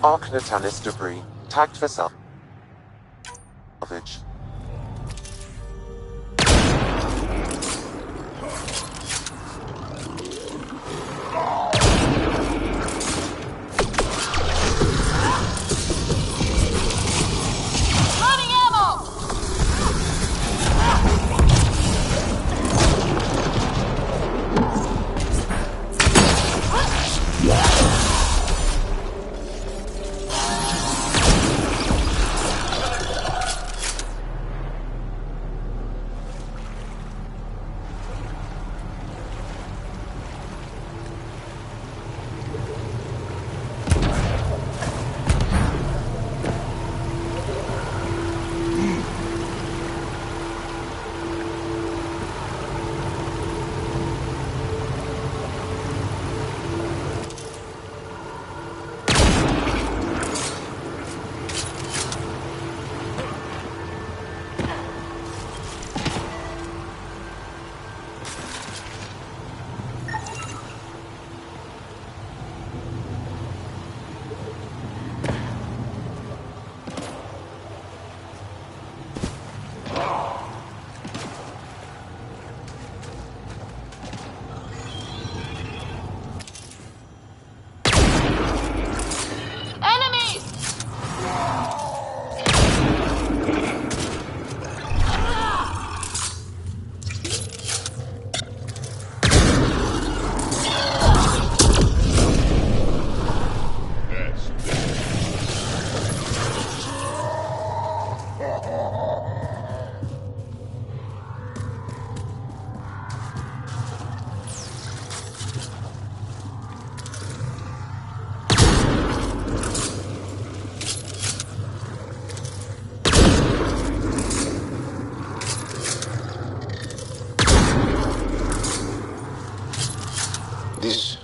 Ark Natalis debris, tagged for salvage.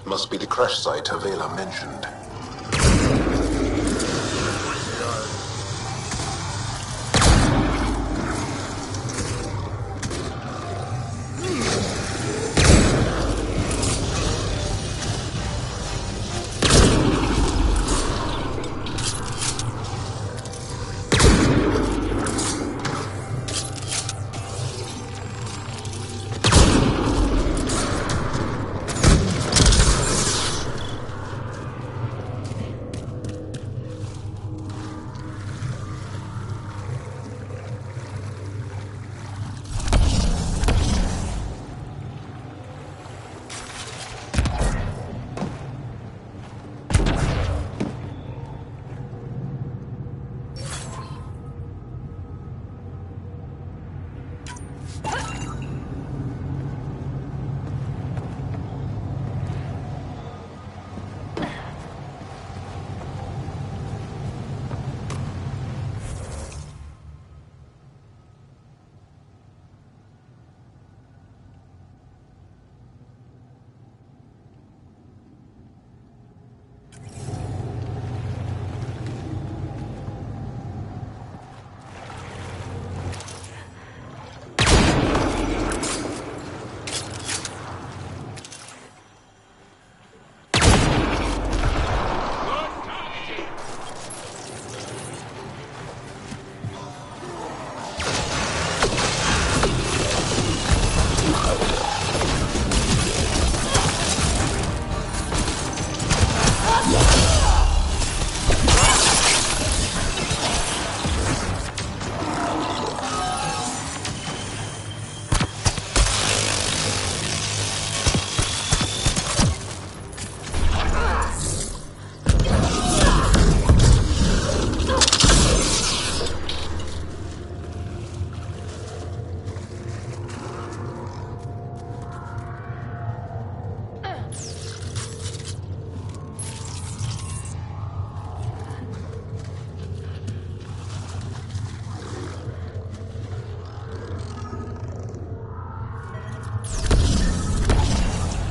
Must be the crash site Avela mentioned.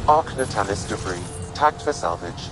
Arc Natalis debris, tagged for salvage.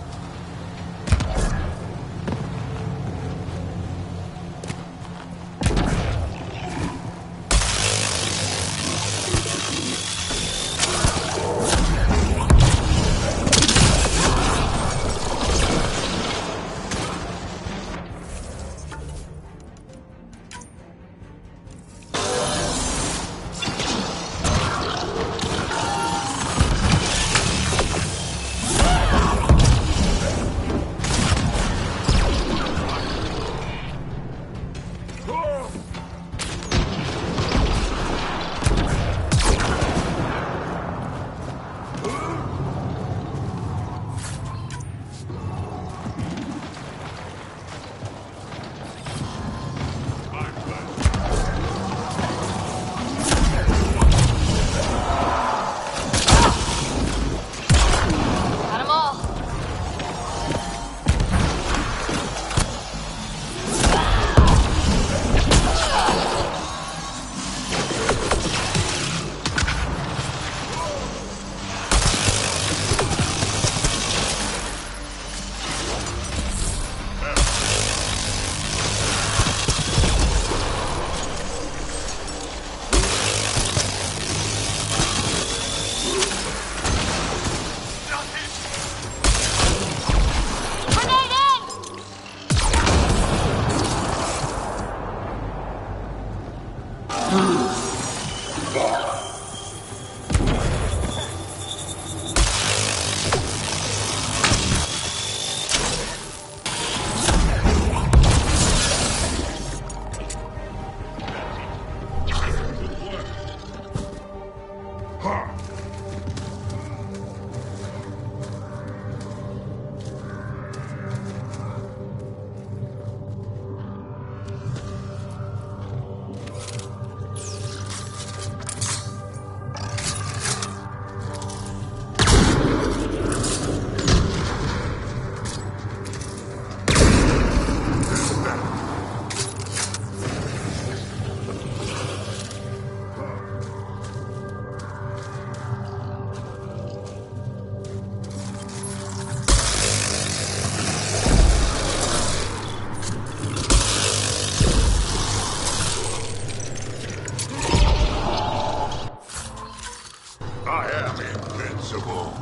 invincible.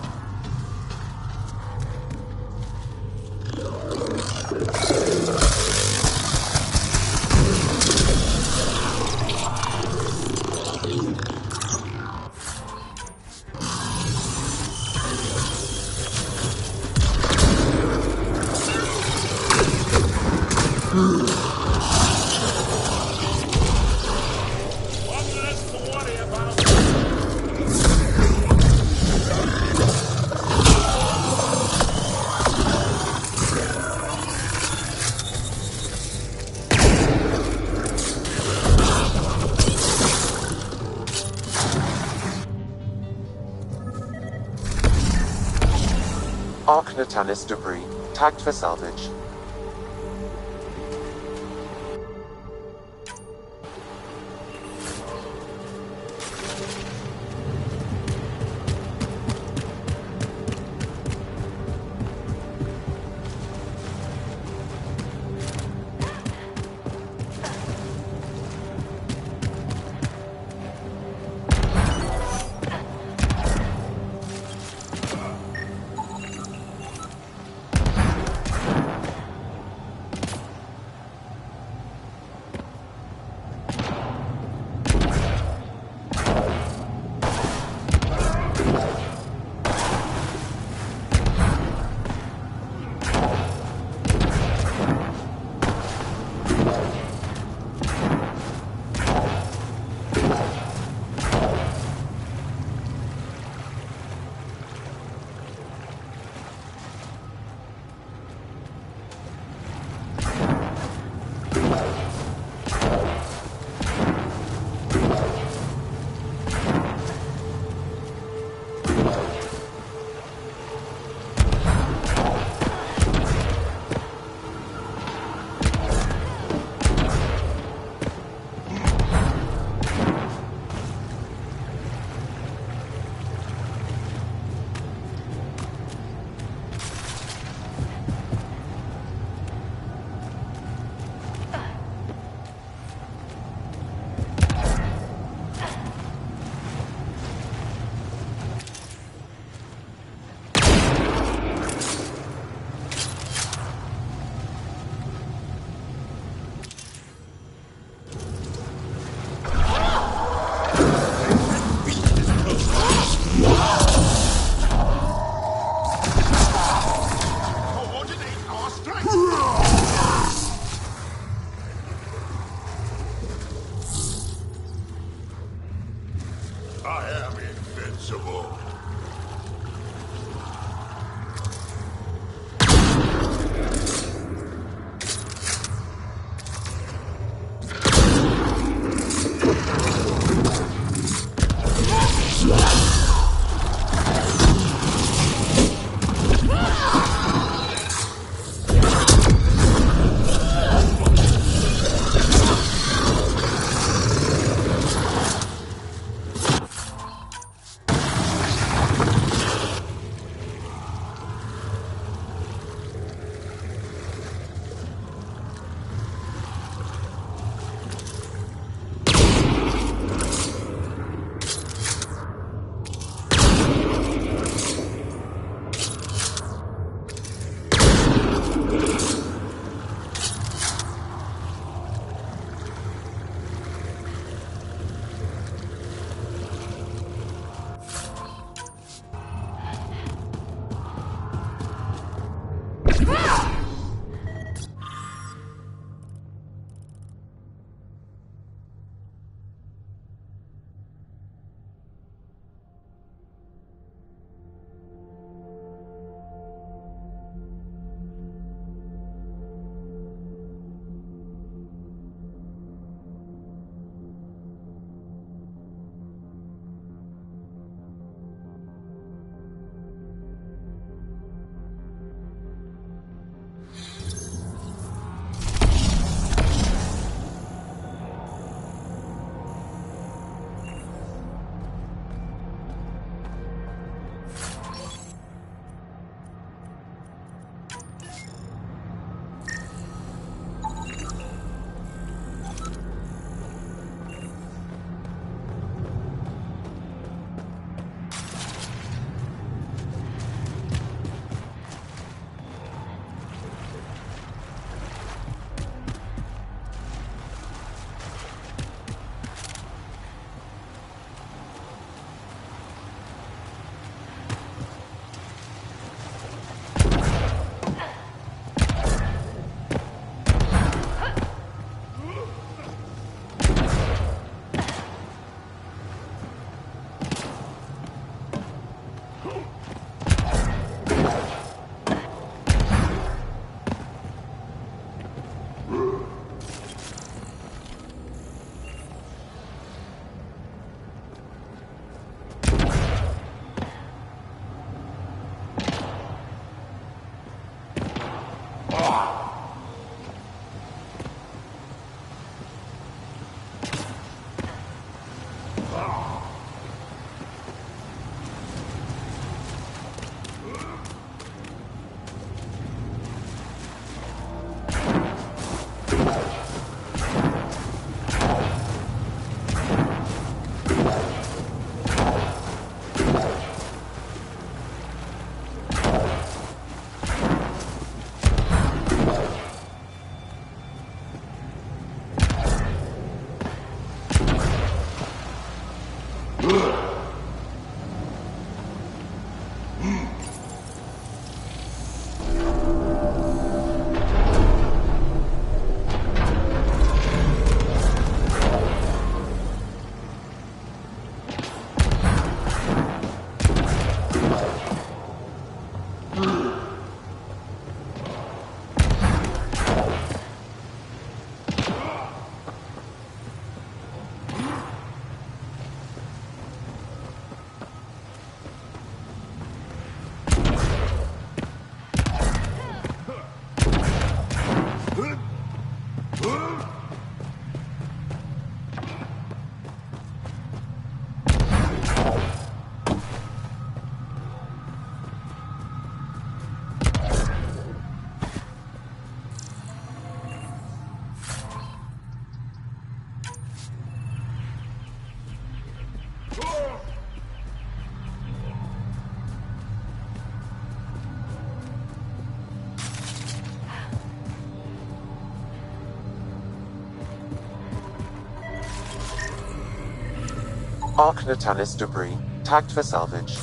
Arc Natalis debris, tagged for salvage. I am invincible. Arc Natalis debris, tagged for salvage.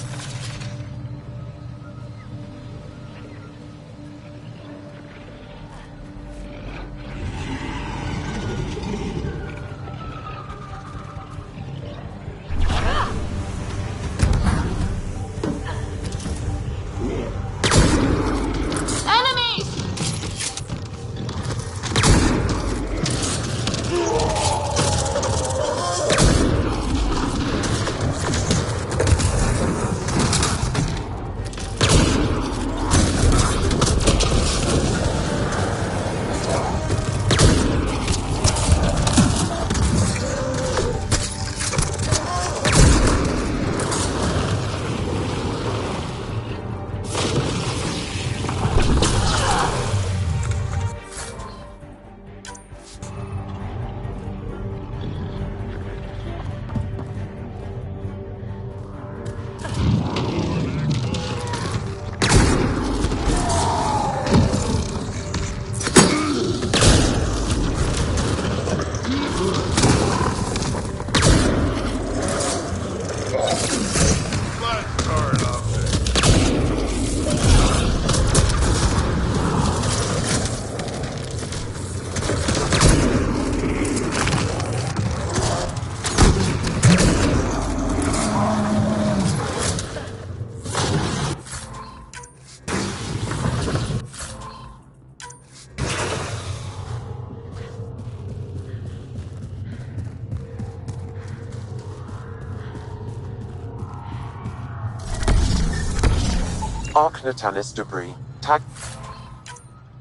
Arc Natalis debris, tagged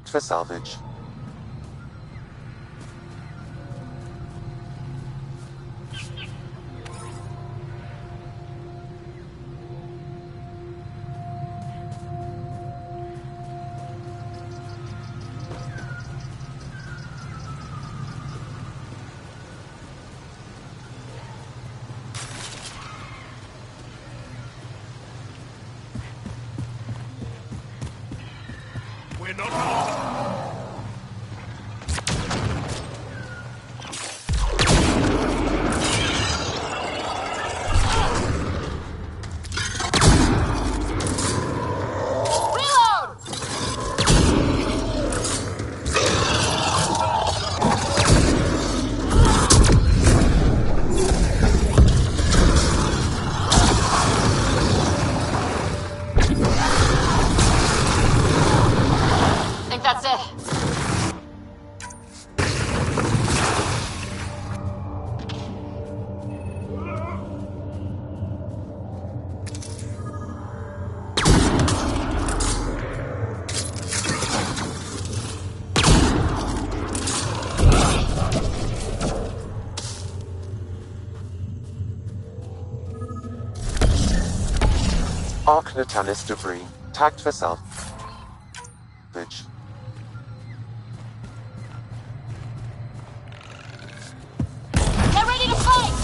for salvage. We're not alone. That's it. Arc Natalis debris, tagged for salvage. Get ready to fight!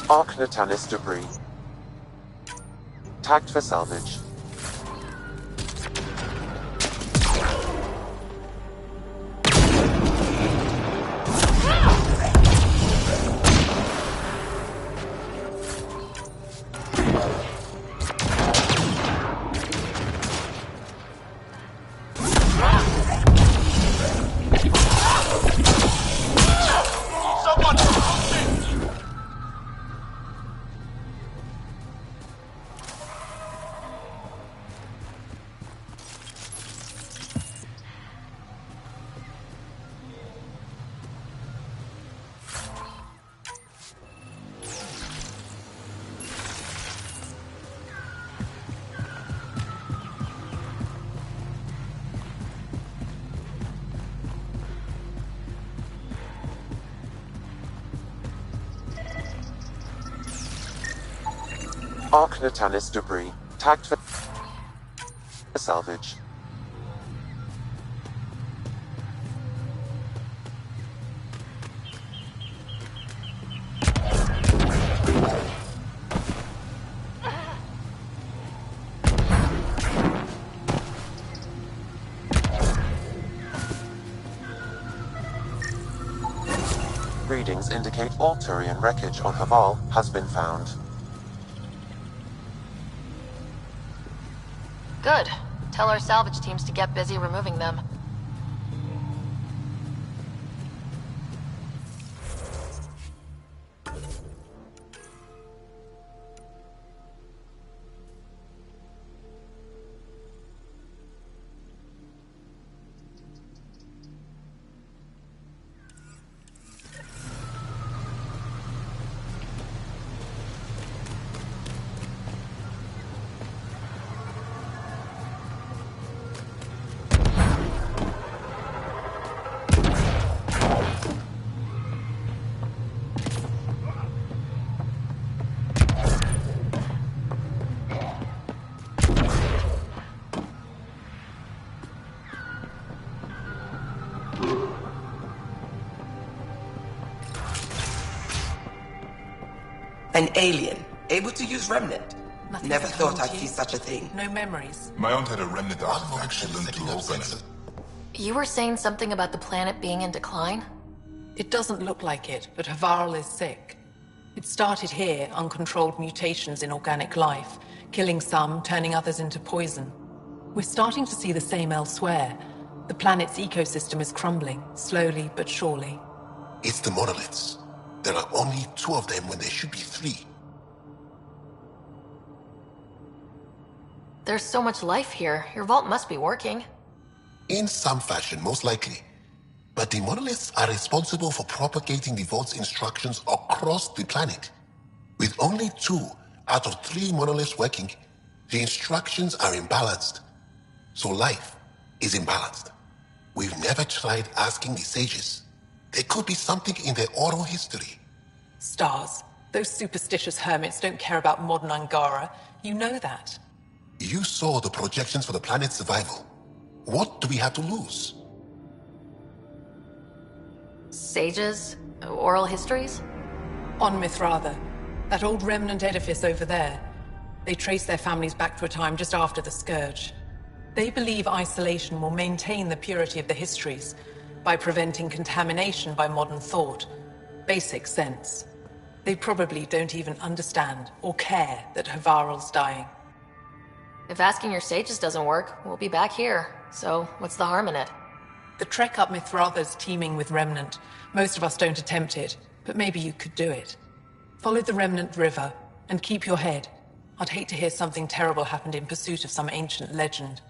Arc Natalis debris. Tagged for salvage. Arc Natalis debris. Tagged for salvage. Readings indicate all Turian wreckage on Haval has been found. Good. Tell our salvage teams to get busy removing them. An alien, able to use Remnant. Nothing Never to thought hold I'd you. see such a thing. No memories. My aunt had a remnant artifact she learned to Setting up open sensor. it. You were saying something about the planet being in decline? It doesn't look like it, but Havarl is sick. It started here, uncontrolled mutations in organic life, killing some, turning others into poison. We're starting to see the same elsewhere. The planet's ecosystem is crumbling, slowly but surely. It's the monoliths. There are only 2 of them when there should be 3. There's so much life here. Your vault must be working. In some fashion, most likely. But the monoliths are responsible for propagating the vault's instructions across the planet. With only 2 out of 3 monoliths working, the instructions are imbalanced. So life is imbalanced. We've never tried asking the sages. There could be something in their oral history. Stars. Those superstitious hermits don't care about modern Angara. You know that. You saw the projections for the planet's survival. What do we have to lose? Sages? Oral histories? On Mithratha. That old remnant edifice over there. They trace their families back to a time just after the Scourge. They believe isolation will maintain the purity of the histories by preventing contamination by modern thought. Basic sense. They probably don't even understand or care that Havarl's dying. If asking your sages doesn't work, we'll be back here. So, what's the harm in it? The trek up Mithratha's teeming with Remnant. Most of us don't attempt it, but maybe you could do it. Follow the Remnant River, and keep your head. I'd hate to hear something terrible happened in pursuit of some ancient legend.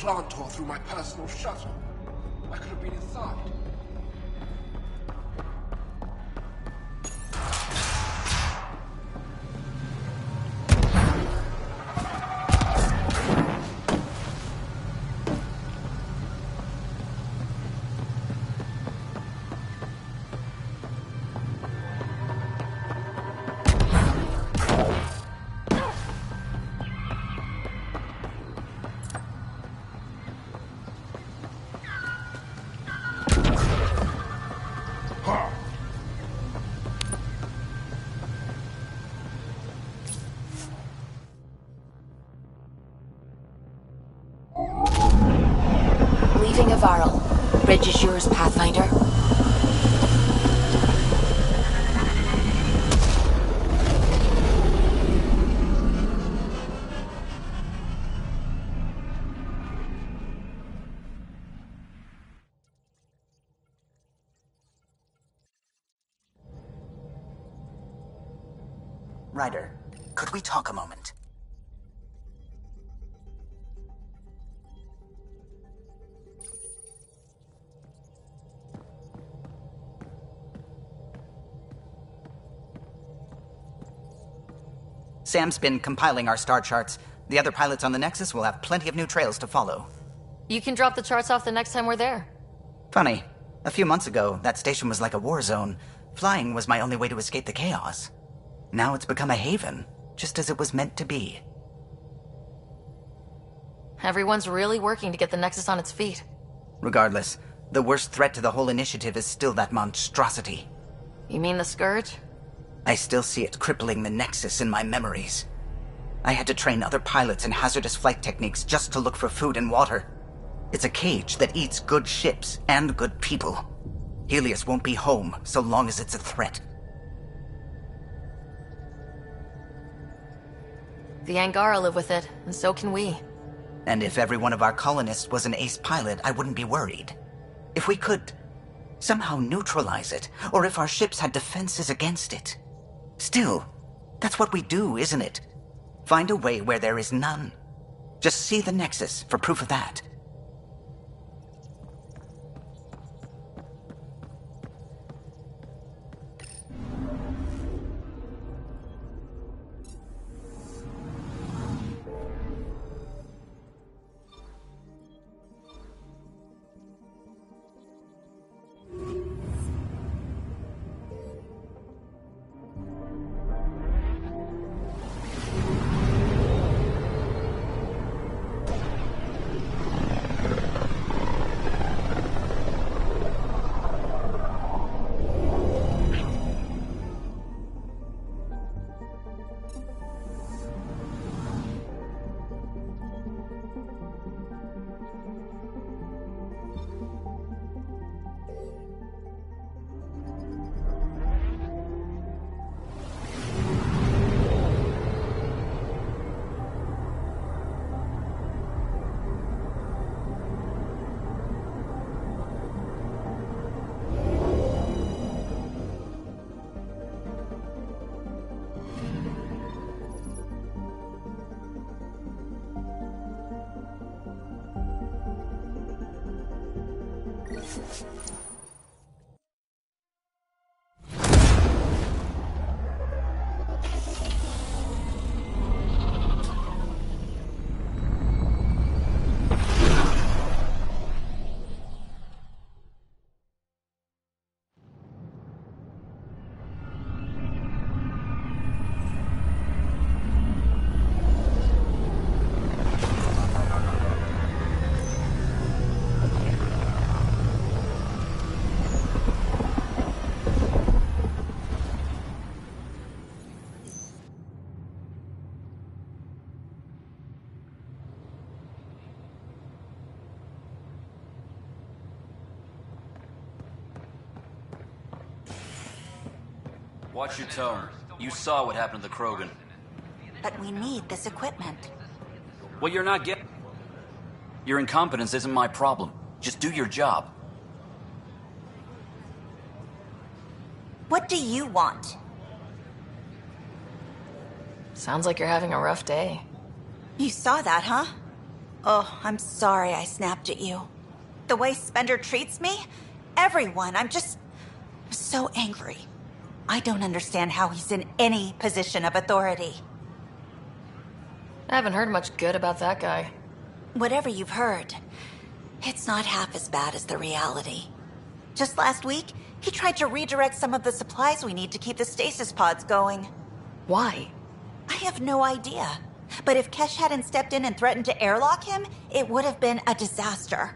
plant tore through my personal shuttle. I could have been inside. Leaving Avarl. Bridge is yours, Pathfinder. Ryder, could we talk a moment? Sam's been compiling our star charts. The other pilots on the Nexus will have plenty of new trails to follow. You can drop the charts off the next time we're there. Funny. A few months ago, that station was like a war zone. Flying was my only way to escape the chaos. Now it's become a haven, just as it was meant to be. Everyone's really working to get the Nexus on its feet. Regardless, the worst threat to the whole initiative is still that monstrosity. You mean the Scourge? I still see it crippling the Nexus in my memories. I had to train other pilots in hazardous flight techniques just to look for food and water. It's a cage that eats good ships and good people. Helios won't be home so long as it's a threat. The Angara live with it, and so can we. And if every one of our colonists was an ace pilot, I wouldn't be worried. If we could somehow neutralize it, or if our ships had defenses against it. Still, that's what we do, isn't it? Find a way where there is none. Just see the Nexus for proof of that. Watch your tone. You saw what happened to the Krogan. But we need this equipment. Well, you're not getting... Your incompetence isn't my problem. Just do your job. What do you want? Sounds like you're having a rough day. You saw that, huh? Oh, I'm sorry I snapped at you. The way Spender treats me? Everyone, I'm so angry. I don't understand how he's in any position of authority. I haven't heard much good about that guy. Whatever you've heard, it's not half as bad as the reality. Just last week, he tried to redirect some of the supplies we need to keep the stasis pods going. Why? I have no idea. But if Kesh hadn't stepped in and threatened to airlock him, it would have been a disaster.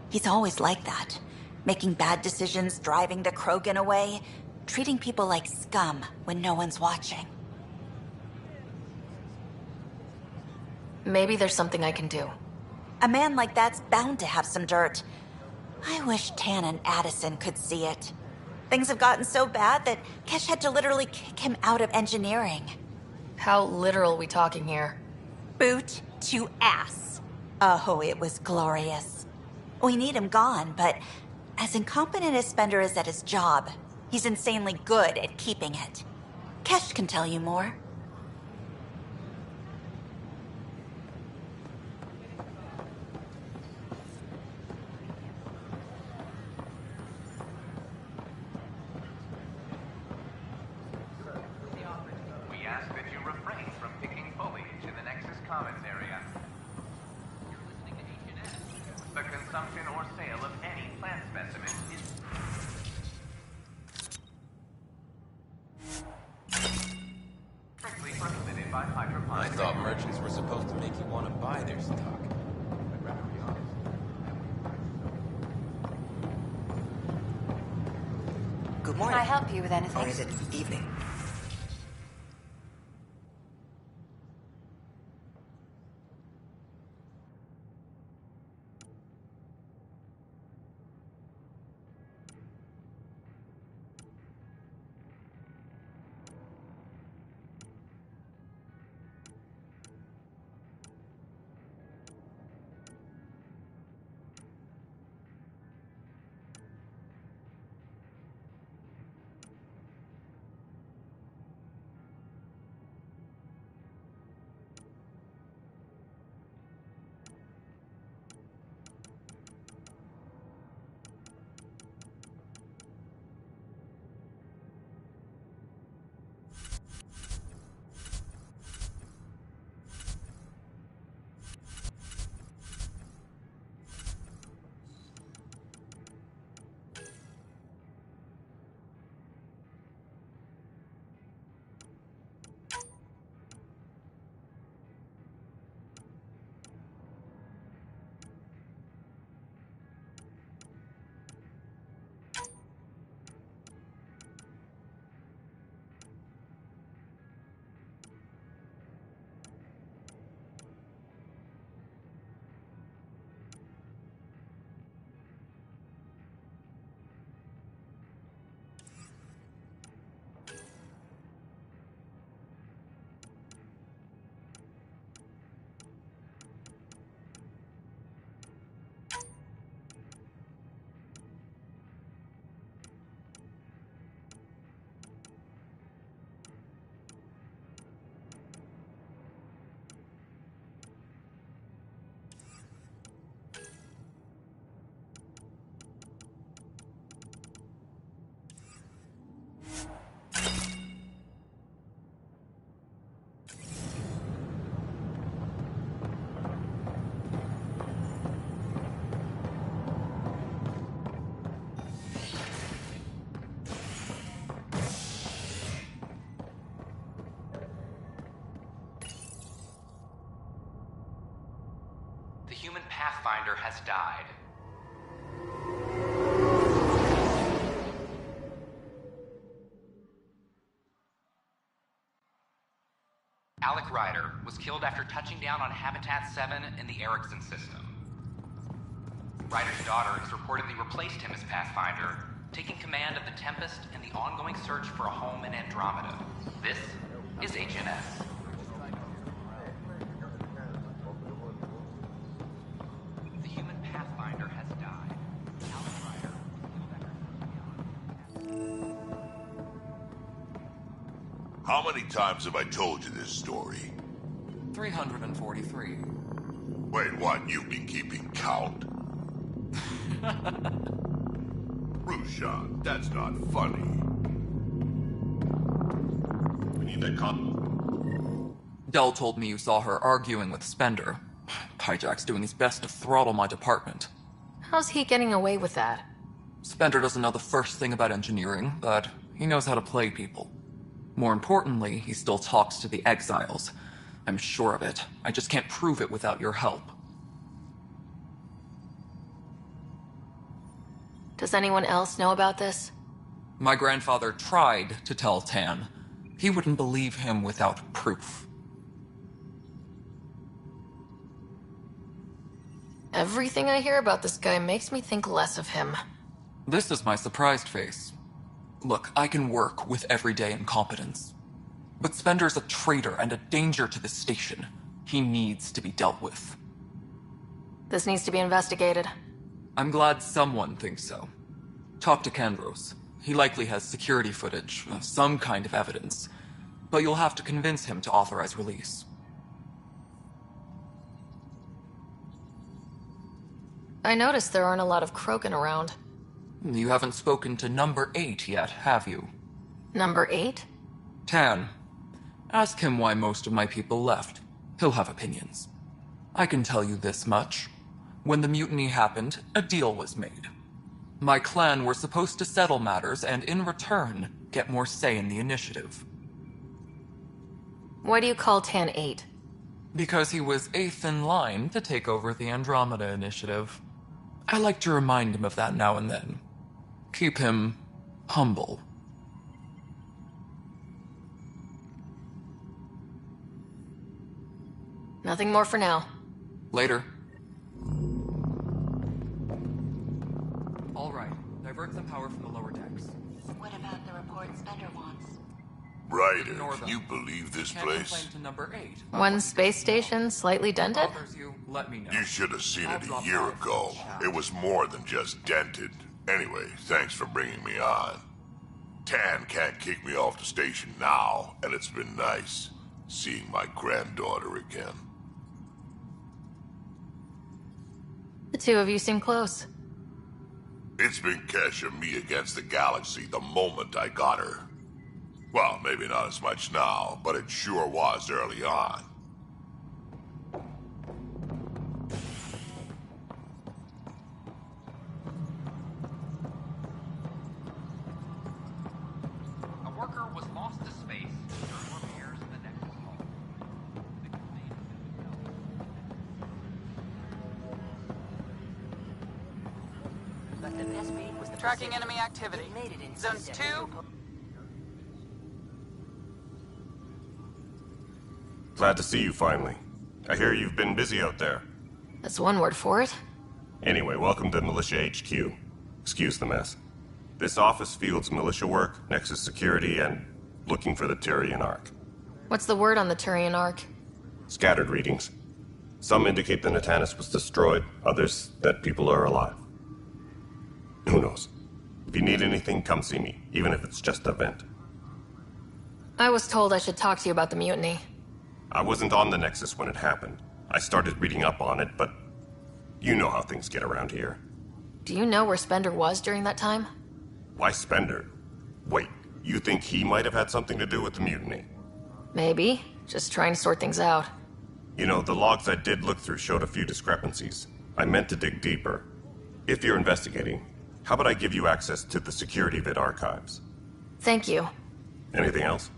He's always like that. Making bad decisions, driving the Krogan away, treating people like scum when no one's watching. Maybe there's something I can do. A man like that's bound to have some dirt. I wish Tan and Addison could see it. Things have gotten so bad that Kesh had to literally kick him out of engineering. How literal we talking here? Boot to ass. Oh, it was glorious. We need him gone, but as incompetent as Spender is at his job, he's insanely good at keeping it. Kesh can tell you more. I thought merchants were supposed to make you want to buy their stock. I'd rather be honest. Good morning. Can I help you with anything? Or is it evening? The human Pathfinder has died. Alec Ryder was killed after touching down on Habitat 7 in the Erickson system. Ryder's daughter has reportedly replaced him as Pathfinder, taking command of the Tempest and the ongoing search for a home in Andromeda. This is HNS. The human Pathfinder has died. Alec Ryder was killed How many times have I told you this story? 343. Wait, what? You've been keeping count? Rushan, that's not funny. We need that Dell told me you saw her arguing with Spender. Pyjack's doing his best to throttle my department. How's he getting away with that? Spender doesn't know the first thing about engineering, but he knows how to play people. More importantly, he still talks to the exiles. I'm sure of it. I just can't prove it without your help. Does anyone else know about this? My grandfather tried to tell Tan. He wouldn't believe him without proof. Everything I hear about this guy makes me think less of him. This is my surprised face. Look, I can work with everyday incompetence. But Spender's a traitor and a danger to the station. He needs to be dealt with. This needs to be investigated. I'm glad someone thinks so. Talk to Kandros. He likely has security footage, some kind of evidence. But you'll have to convince him to authorize release. I noticed there aren't a lot of Krogan around. You haven't spoken to Number 8 yet, have you? Number 8? Tan. Ask him why most of my people left. He'll have opinions. I can tell you this much. When the mutiny happened, a deal was made. My clan were supposed to settle matters and, in return, get more say in the initiative. Why do you call Tan 8? Because he was 8th in line to take over the Andromeda Initiative. I like to remind him of that now and then. Keep him humble. Nothing more for now. Later. All right. Divert some power from the lower decks. What about the report Spender wants? Ryder, can you believe this Can't place? complain to Number 8. One space station slightly dented? Let me know. You should have seen it a year ago. It was more than just dented. Anyway, thanks for bringing me on. Tan can't kick me off the station now, and it's been nice seeing my granddaughter again. The two of you seem close. It's been Kesh and me against the galaxy the moment I got her. Well, maybe not as much now, but it sure was early on. A worker was lost to space during repairs in the Nexus hull. But the best read was the Tracking enemy activity. Zones 2. Glad to see you finally. I hear you've been busy out there. That's one word for it. Anyway, welcome to Militia HQ. Excuse the mess. This office fields militia work, Nexus security, and looking for the Turian Ark. What's the word on the Turian Ark? Scattered readings. Some indicate the Natanus was destroyed, others that people are alive. Who knows? If you need anything, come see me, even if it's just a vent. I was told I should talk to you about the mutiny. I wasn't on the Nexus when it happened. I started reading up on it, but you know how things get around here. Do you know where Spender was during that time? Why Spender? Wait, you think he might have had something to do with the mutiny? Maybe. Just trying to sort things out. You know, the logs I did look through showed a few discrepancies. I meant to dig deeper. If you're investigating, how about I give you access to the security vid archives? Thank you. Anything else?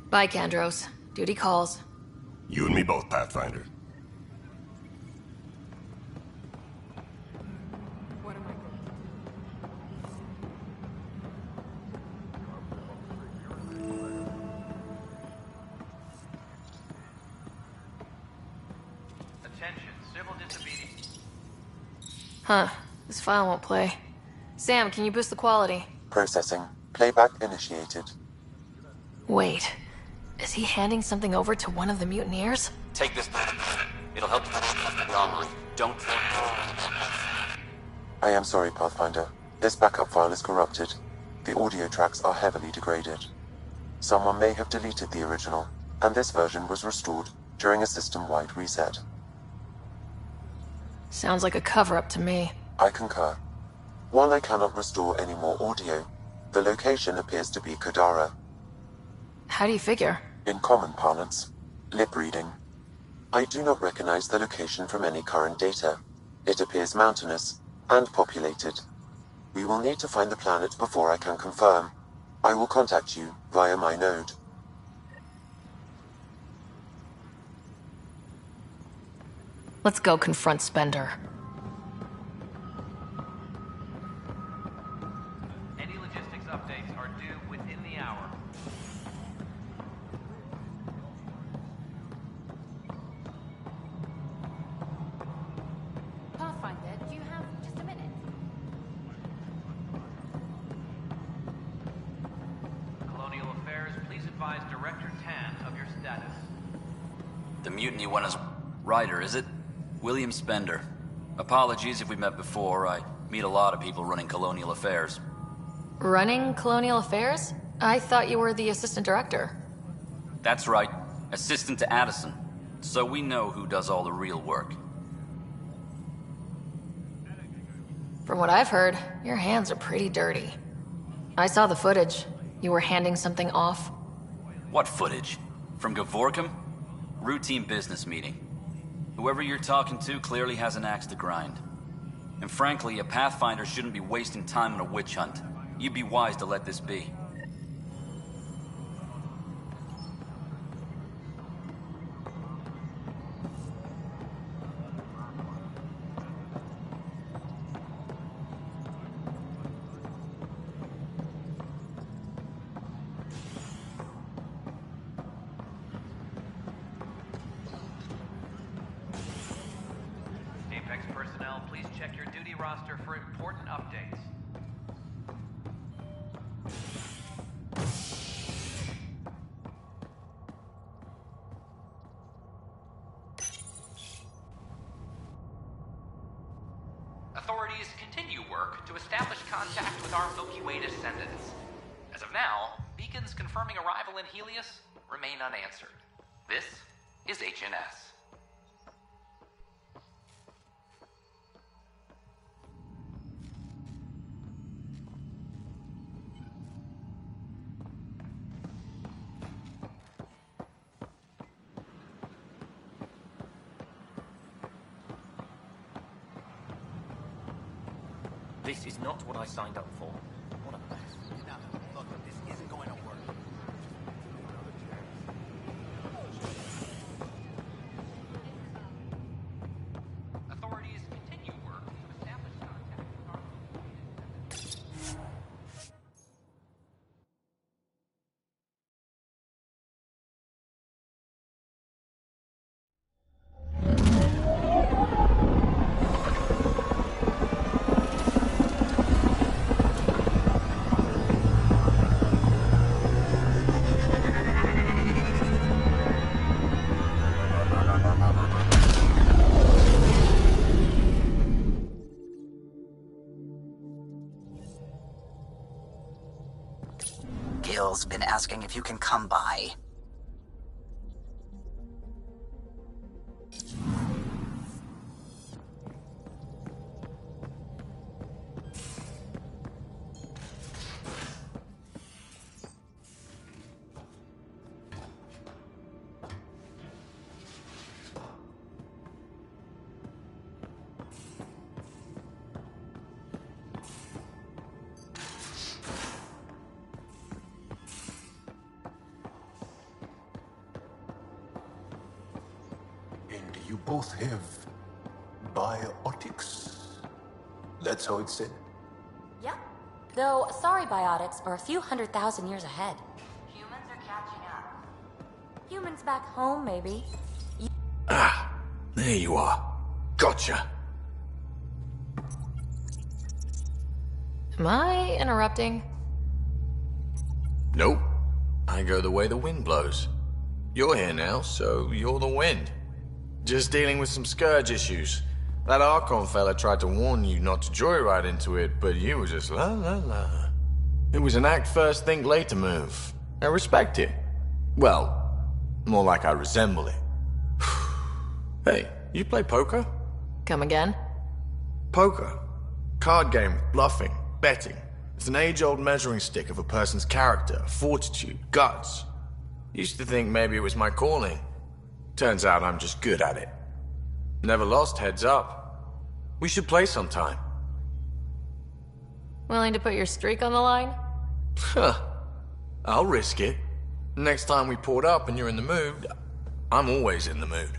Bye, Kandros. Duty calls. You and me both, Pathfinder. Attention, civil disobedience. Huh. This file won't play. Sam, can you boost the quality? Processing. Playback initiated. Wait. Is he handing something over to one of the mutineers? Take this. It'll help you the armory. Don't. I am sorry, Pathfinder. This backup file is corrupted. The audio tracks are heavily degraded. Someone may have deleted the original, and this version was restored during a system-wide reset. Sounds like a cover-up to me. I concur. While I cannot restore any more audio, the location appears to be Kodara. How do you figure? In common parlance, lip reading. I do not recognize the location from any current data. It appears mountainous and populated. We will need to find the planet before I can confirm. I will contact you via my node. Let's go confront Spender. Any logistics updates are due within the hour. Pathfinder, do you have just a minute? Colonial Affairs, please advise Director Tan of your status. The mutiny one is Ryder, is it? William Spender. Apologies if we met before. I meet a lot of people running Colonial Affairs. Running Colonial Affairs? I thought you were the assistant director. That's right. Assistant to Addison. So we know who does all the real work. From what I've heard, your hands are pretty dirty. I saw the footage. You were handing something off. What footage? From Gavorkum? Routine business meeting. Whoever you're talking to clearly has an axe to grind. And frankly, a Pathfinder shouldn't be wasting time on a witch hunt. You'd be wise to let this be. Apex personnel, please check your duty roster for important updates. Authorities continue work to establish contact with our Milky Way descendants. As of now, beacons confirming arrival in Helios remain unanswered. This is HNS. This is not what I signed up for. What a mess. Look, this isn't going to work. Authorities continue work to establish contact with our Gil's been asking if you can come by. And you both have biotics? That's how it's said? Yep. Though, sorry biotics are a few 100,000 years ahead. Humans are catching up. Humans back home, maybe. There you are. Gotcha. Am I interrupting? Nope. I go the way the wind blows. You're here now, so you're the wind. Just dealing with some scourge issues. That Archon fella tried to warn you not to joyride into it, but you were just la la la. It was an act first, think later move. I respect it. Well, more like I resemble it. Hey, you play poker? Come again? Poker. Card game with bluffing, betting. It's an age-old measuring stick of a person's character, fortitude, guts. Used to think maybe it was my calling. Turns out I'm just good at it. Never lost heads up. We should play sometime. Willing to put your streak on the line? Huh. I'll risk it. Next time we port up and you're in the mood, I'm always in the mood.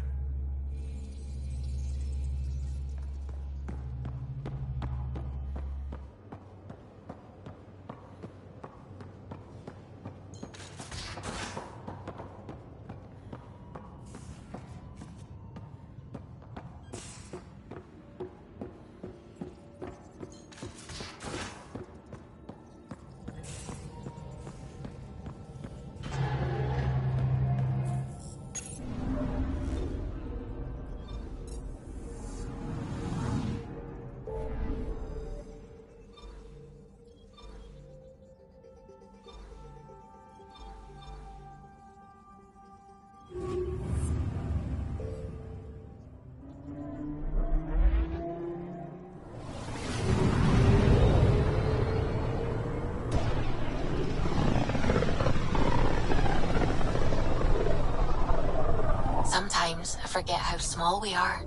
Sometimes I forget how small we are.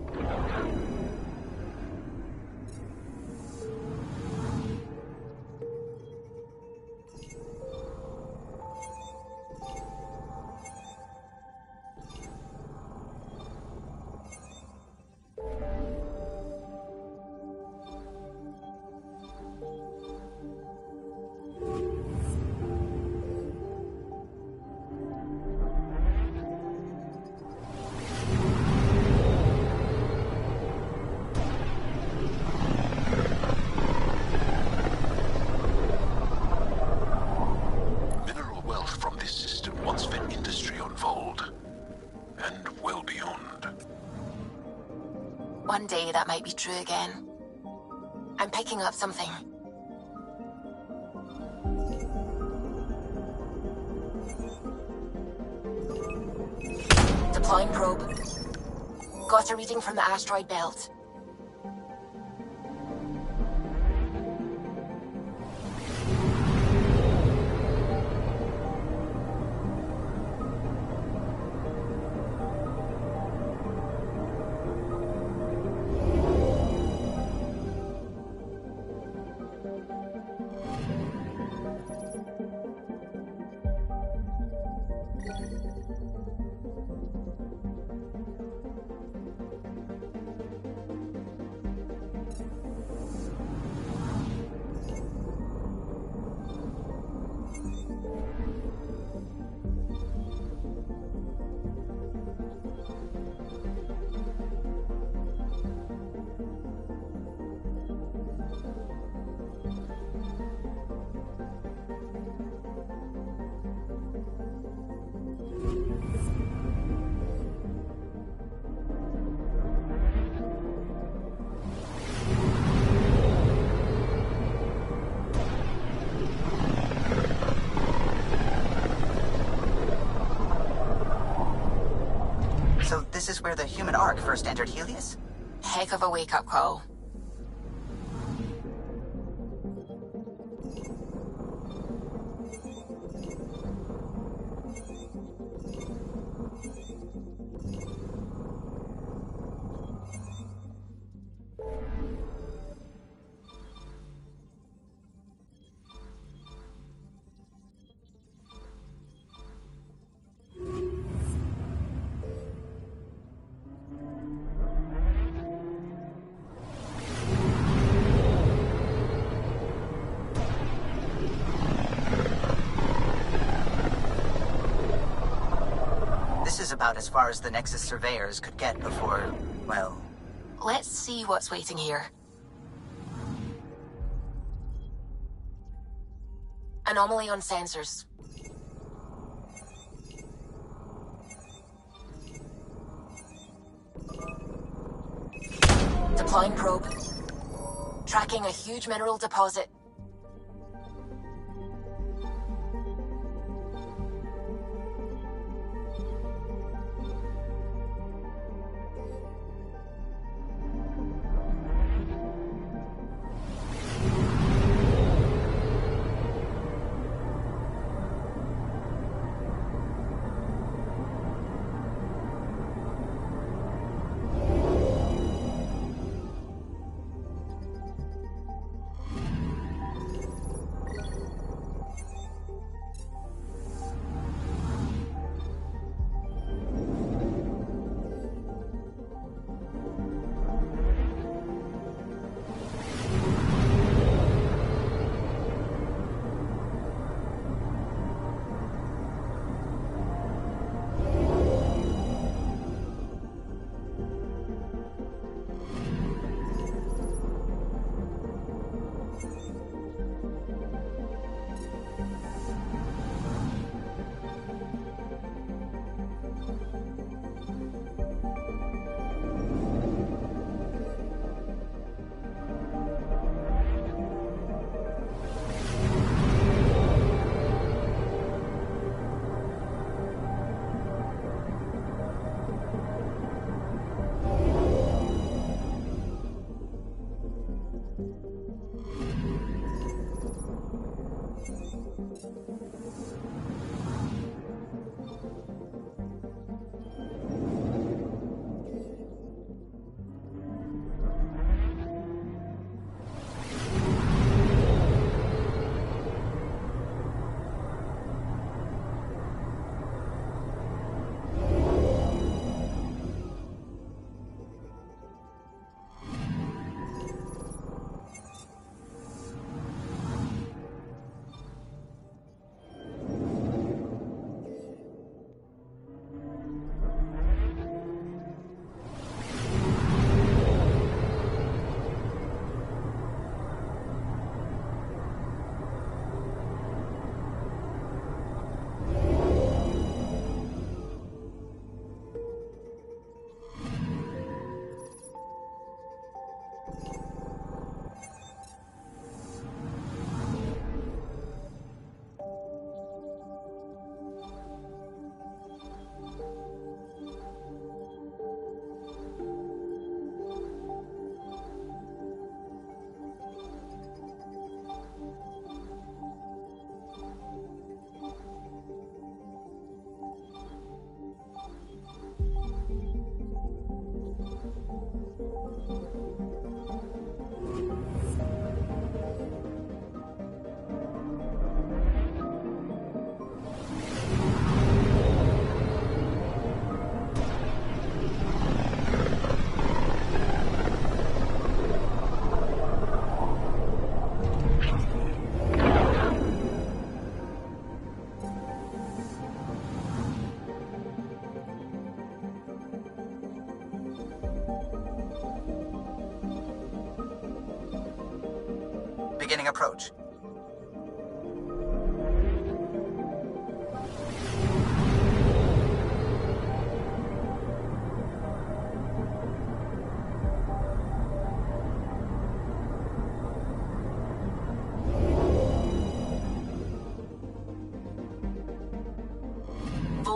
One day that might be true again. I'm picking up something. Deploying probe. Got a reading from the asteroid belt. So this is where the human Ark first entered Helios? Heck of a wake-up call. This is about as far as the Nexus surveyors could get before, well... Let's see what's waiting here. Anomaly on sensors. Deploying probe. Tracking a huge mineral deposit.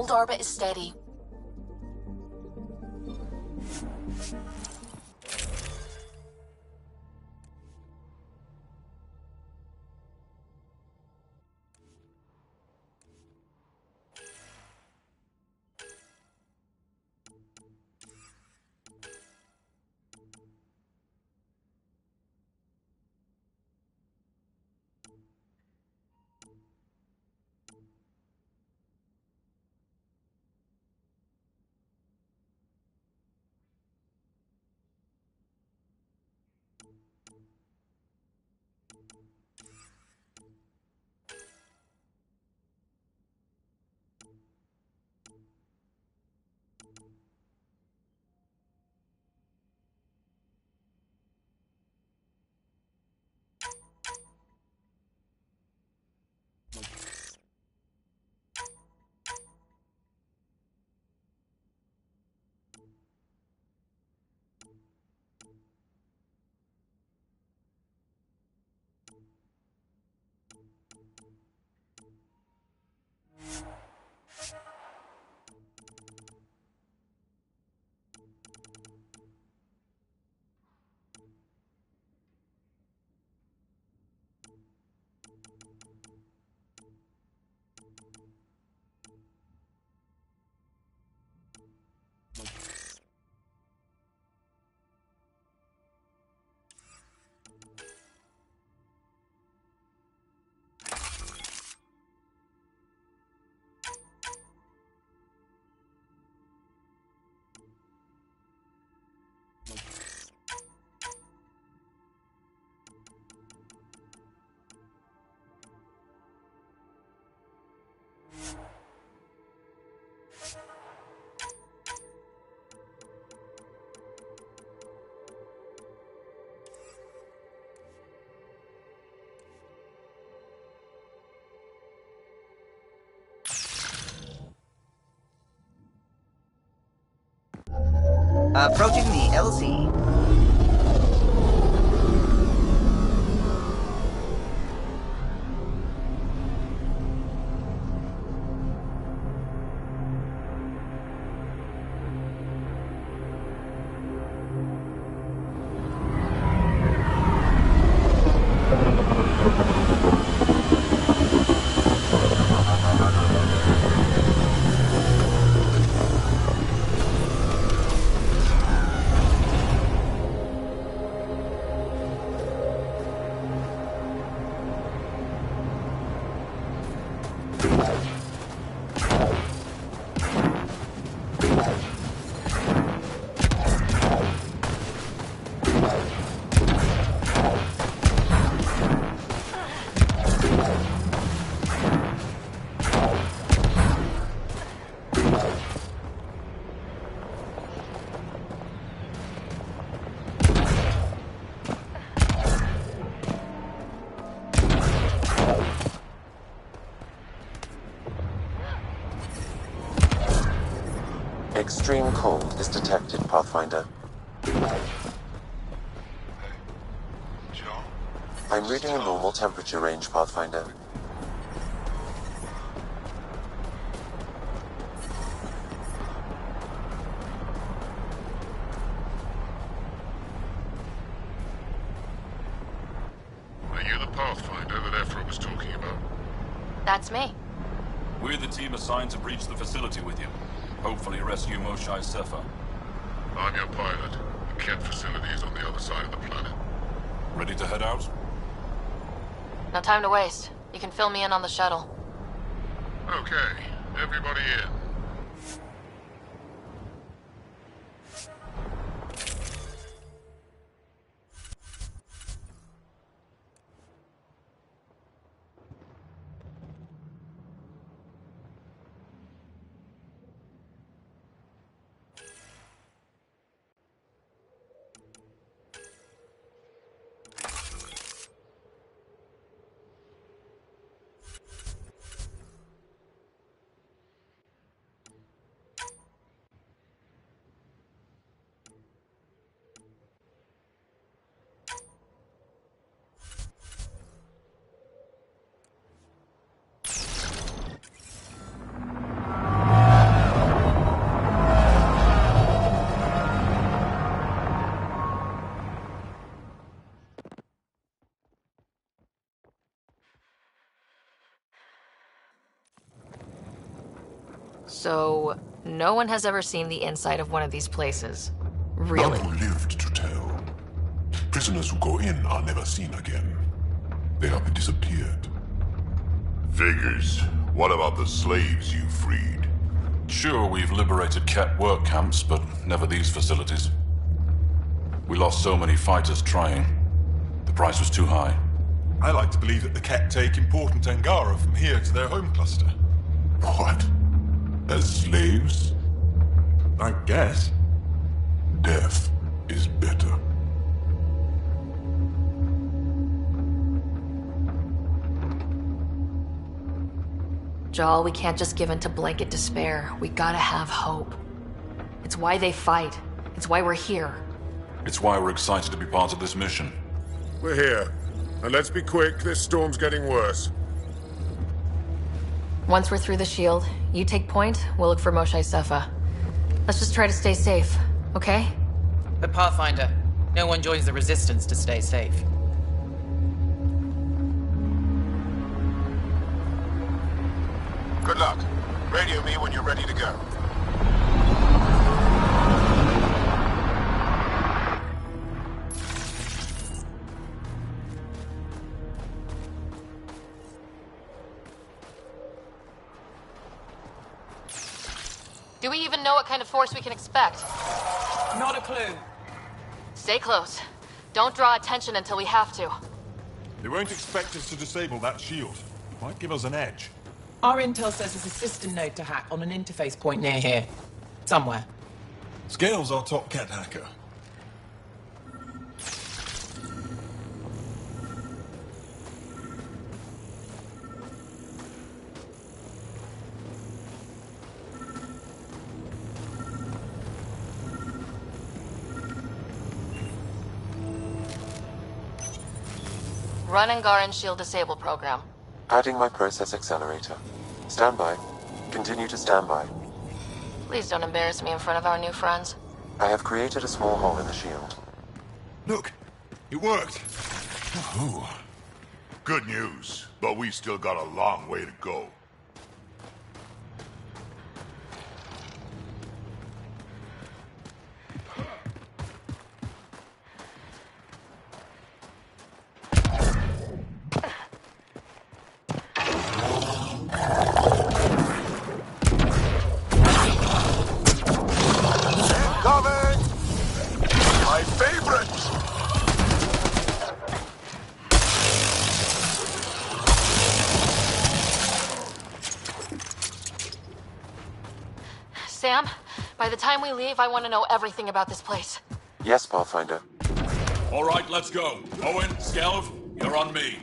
Hold orbit steady. Approaching the LZ. Extreme cold is detected, Pathfinder. I'm reading a normal temperature range, Pathfinder. Are you the Pathfinder that Ephra was talking about? That's me. We're the team assigned to breach the facility with you. Hopefully rescue Moshae Sefer. I'm your pilot. The Kent facility is on the other side of the planet. Ready to head out? No time to waste. You can fill me in on the shuttle. Okay, everybody in. So, no one has ever seen the inside of one of these places. Really? None who lived to tell. Prisoners who go in are never seen again. They have disappeared. Figures. What about the slaves you freed? Sure, we've liberated Ket work camps, but never these facilities. We lost so many fighters trying. The price was too high. I like to believe that the Ket take important Angara from here to their home cluster. What? As slaves? I guess. Death is better. Jal, we can't just give in to blanket despair. We gotta have hope. It's why they fight. It's why we're here. It's why we're excited to be part of this mission. We're here. And let's be quick, this storm's getting worse. Once we're through the shield, you take point, we'll look for Moshae Sefa. Let's just try to stay safe, okay? But Pathfinder, no one joins the Resistance to stay safe. Good luck. Radio me when you're ready to go. Do we even know what kind of force we can expect? Not a clue. Stay close. Don't draw attention until we have to. They won't expect us to disable that shield. Might give us an edge. Our intel says there's a system node to hack on an interface point near here. Somewhere. Scale's our top Ket hacker. Run Angaran Shield Disable program. Adding my process accelerator. Stand by. Continue to stand by. Please don't embarrass me in front of our new friends. I have created a small hole in the shield. Look, it worked. Ooh. Good news, but we still got a long way to go. Sam, by the time we leave, I want to know everything about this place. Yes, Pathfinder. All right, let's go. Owen, Skelv, you're on me.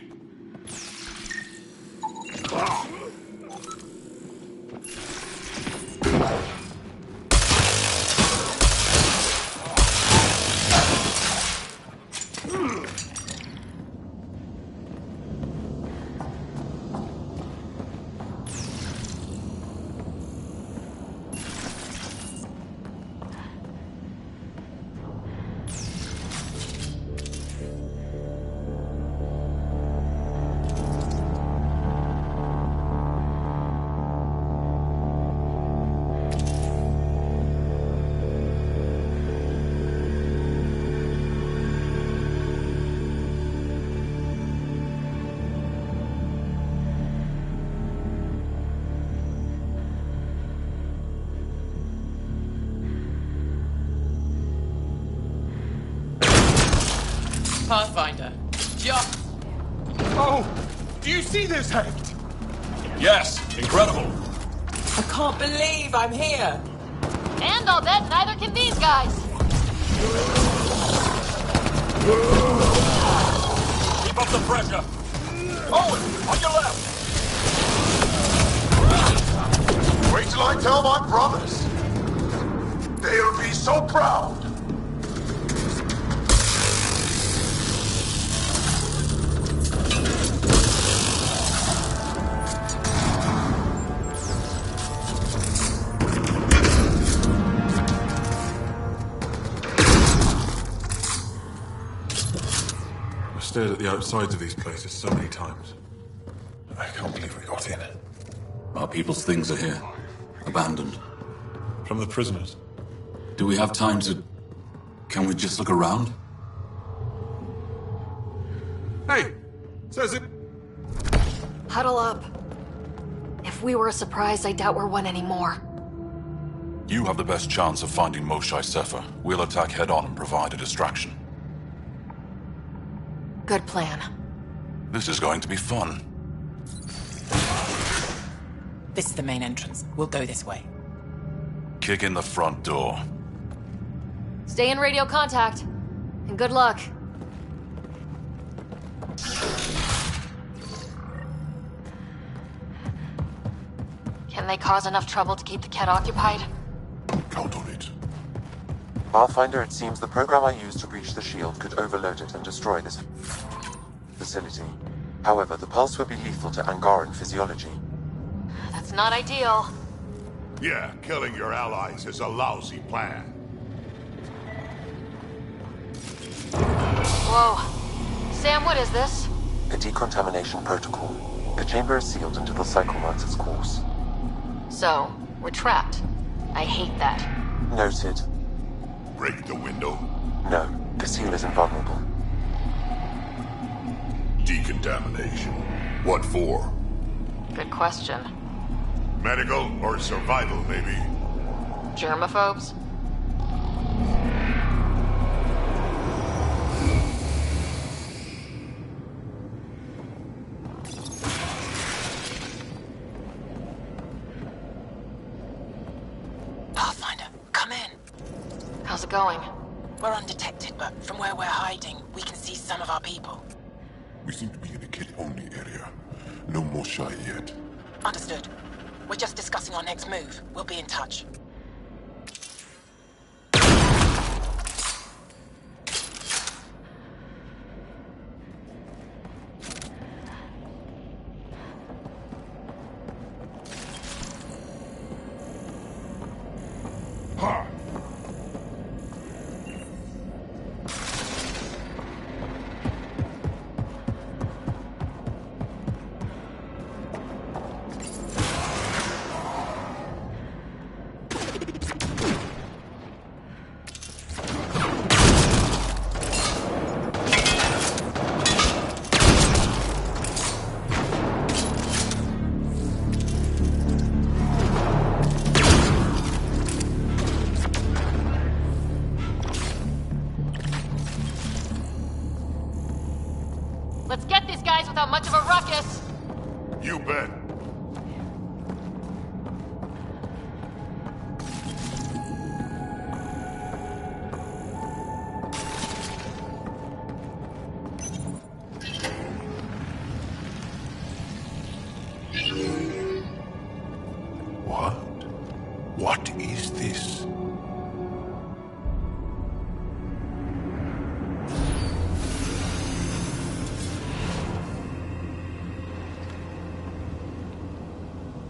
Pathfinder, just... Oh! Do you see this, Hank? Yes, incredible. I can't believe I'm here! And I'll bet neither can these guys! Keep up the pressure. Owen, on your left! Wait till I tell my brothers. They'll be so proud. I've stared at the outsides of these places so many times. I can't believe we got in. Our people's things are here. A Abandoned. From the prisoners. Do we have time to... Can we just look around? Hey! Says it... Huddle up. If we were a surprise, I doubt we're one anymore. You have the best chance of finding Moshae Sefer. We'll attack head-on and provide a distraction. Good plan. This is going to be fun. This is the main entrance. We'll go this way. Kick in the front door. Stay in radio contact. And good luck. Can they cause enough trouble to keep the Ket occupied? Count on it. Pathfinder, it seems the program I used to breach the shield could overload it and destroy this facility. However, the pulse would be lethal to Angaran physiology. That's not ideal. Yeah, killing your allies is a lousy plan. Whoa. Sam, what is this? A decontamination protocol. The chamber is sealed until the cycle runs its course. So, we're trapped. I hate that. Noted. Break the window? No, the seal is invulnerable. Decontamination. What for? Good question. Medical or survival, maybe? Germaphobes? Pathfinder, come in. How's it going? We're undetected, but from where we're hiding, we can see some of our people. We seem to be in a kid-only area. No Moshae yet. Understood. We're just discussing our next move. We'll be in touch. Let's get these guys without much of a ruckus! You bet. What? What is this?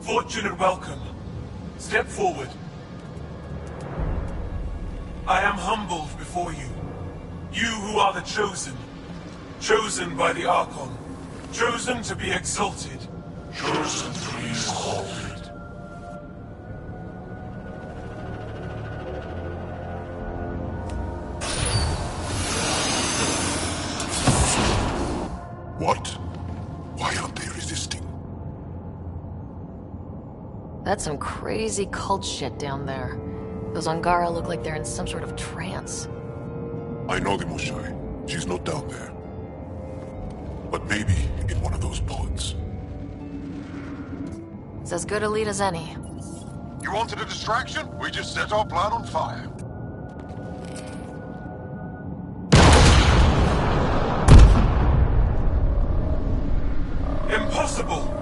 Fortunate welcome. Step forward. I am humbled before you. You who are the chosen. Chosen by the Archon. Chosen to be exalted. Chosen to be exalted. What? Why aren't they resisting? That's some crazy cult shit down there. Those Angara look like they're in some sort of trance. I know the Moshae. She's not down there. But maybe in one of those pods. It's as good a lead as any. You wanted a distraction? We just set our plan on fire. Impossible!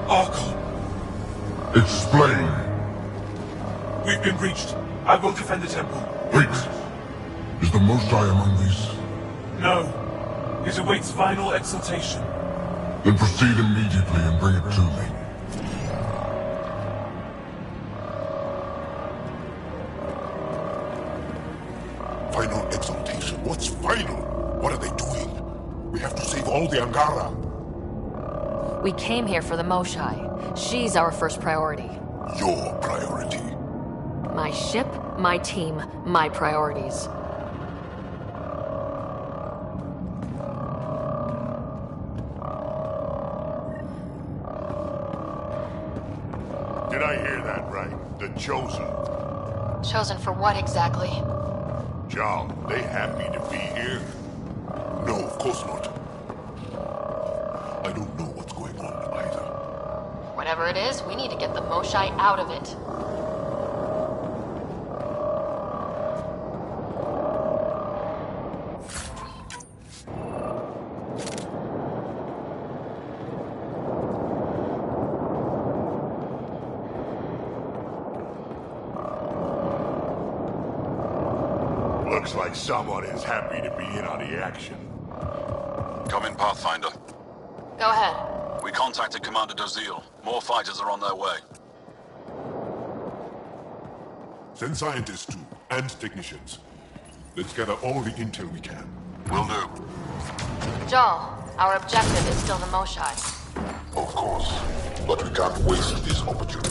Archon, Explain. we've been breached. I will defend the temple. Wait. Is the Moshae among these? No. It awaits final exaltation. Then proceed immediately and bring it to me. Final exaltation? What's final? What are they doing? We have to save all the Angara. We came here for the Moshai. She's our first priority. Your priority. My ship, my team, my priorities. Did I hear that right? The Chosen. Chosen for what exactly? John, they happy to be here? No, of course not. I don't know what's going on either. Whatever it is, we need to get the Moshai out of it. Looks like someone is happy to be in on the action. Come in, Pathfinder. Go ahead. We contacted Commander Dozil. More fighters are on their way. Send scientists too, and technicians. Let's gather all the intel we can. Will do. Joel, our objective is still the Moshai. Of course, but we can't waste this opportunity.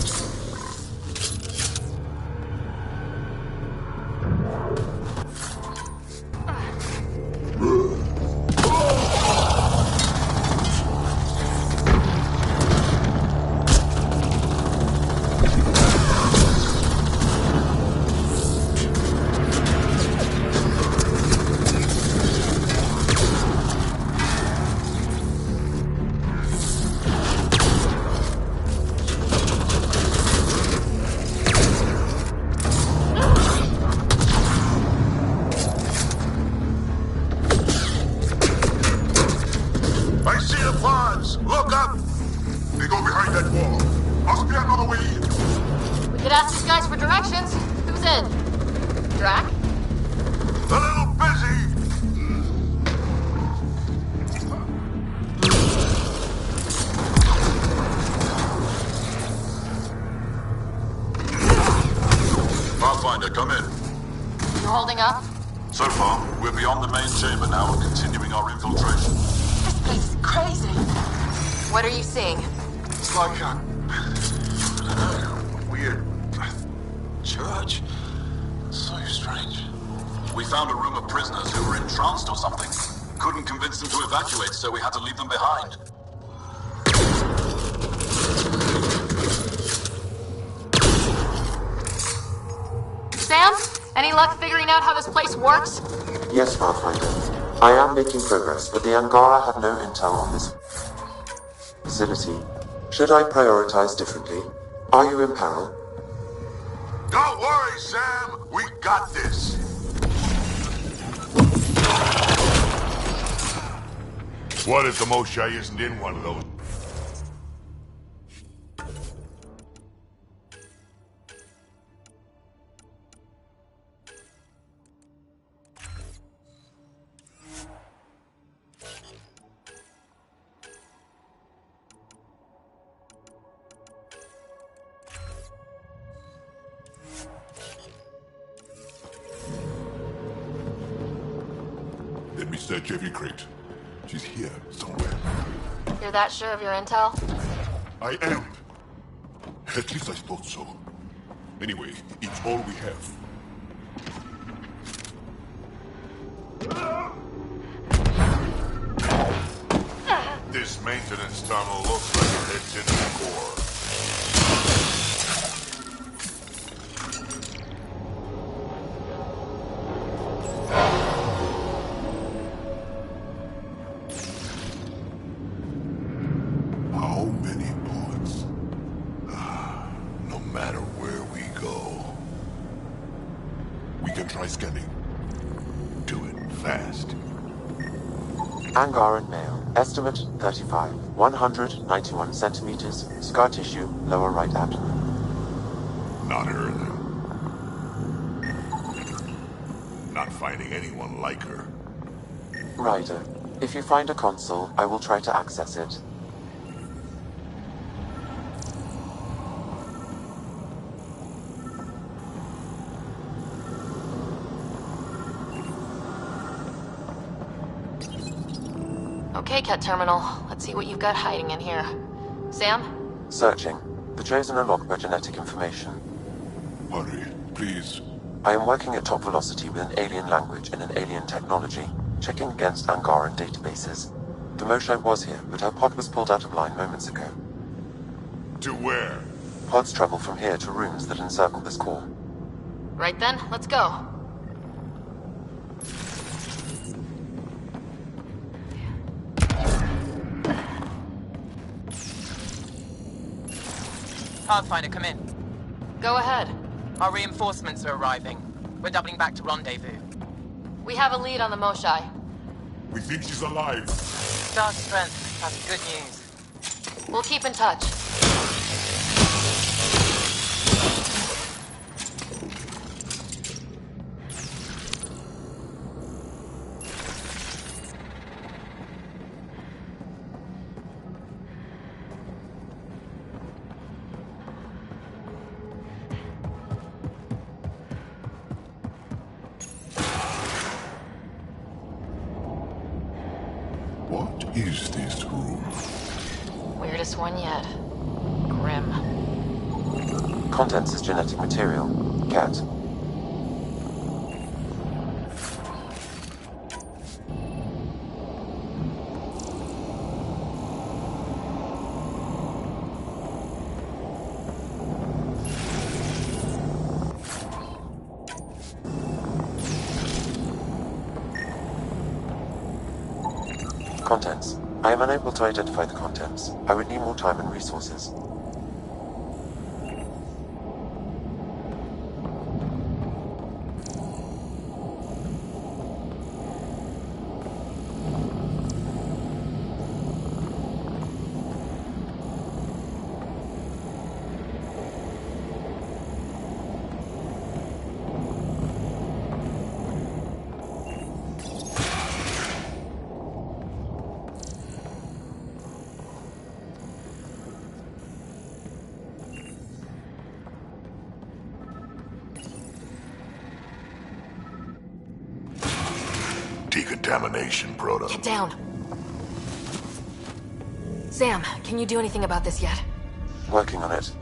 I see the pods! Look up! They go behind that wall. Must be another way in. We could ask these guys for directions. Who's in? Drac? A little busy. Pathfinder, come in. You holding up? So far, we're beyond the main chamber now and continuing our infiltration. This place is crazy. What are you seeing? It's like a weird church. So strange. We found a room of prisoners who were entranced or something. Couldn't convince them to evacuate, so we had to leave them behind. Sam? Any luck figuring out how this place works? Yes, Pathfinder. I am making progress, but the Angara have no intel on this facility. Should I prioritize differently? Are you in peril? Don't worry, Sam. We got this. What if the Moshai isn't in one of those? Let me search every crate. She's here somewhere. You're that sure of your intel? I am. At least I thought so. Anyway, it's all we have. This maintenance tunnel looks like it heads into the core. How many pods? No matter where we go, we can try scanning. Do it fast. Angaran male. Estimate 35. 191 centimeters. Scar tissue, lower right abdomen. Not her, then. Not finding anyone like her. Ryder, if you find a console, I will try to access it. Okay, Ket Terminal. Let's Let's see what you've got hiding in here. Sam? Searching. The Chosen are locked by genetic information. Hurry, please. I am working at top velocity with an alien language and an alien technology, checking against Angaran databases. The Moshae was here, but her pod was pulled out of line moments ago. To where? Pods travel from here to rooms that encircle this core. Right then, let's go. Pathfinder, come in. Go ahead. Our reinforcements are arriving. We're doubling back to rendezvous. We have a lead on the Moshae. We think she's alive. Dark Strength, that's good news. We'll keep in touch. What is this room? Weirdest one yet. Grim. Contents is genetic material. Cat. Contents. I am unable to identify the contents. I would need more time and resources. Decontamination, Proto. Get down. Sam, can you do anything about this yet? Working on it.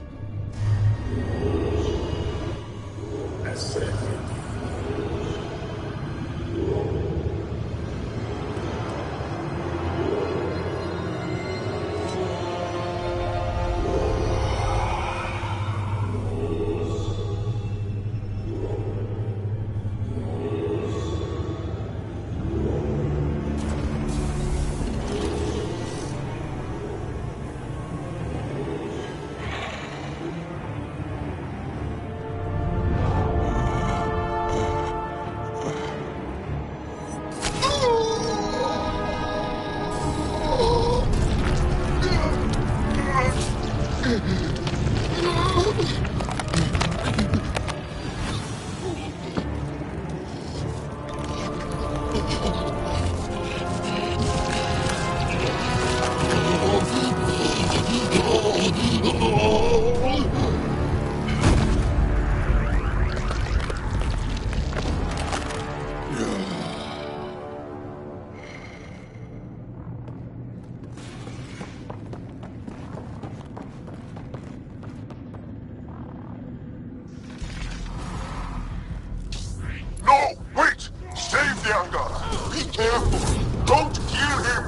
No! Wait! Save the Angara! Be careful! Don't kill him!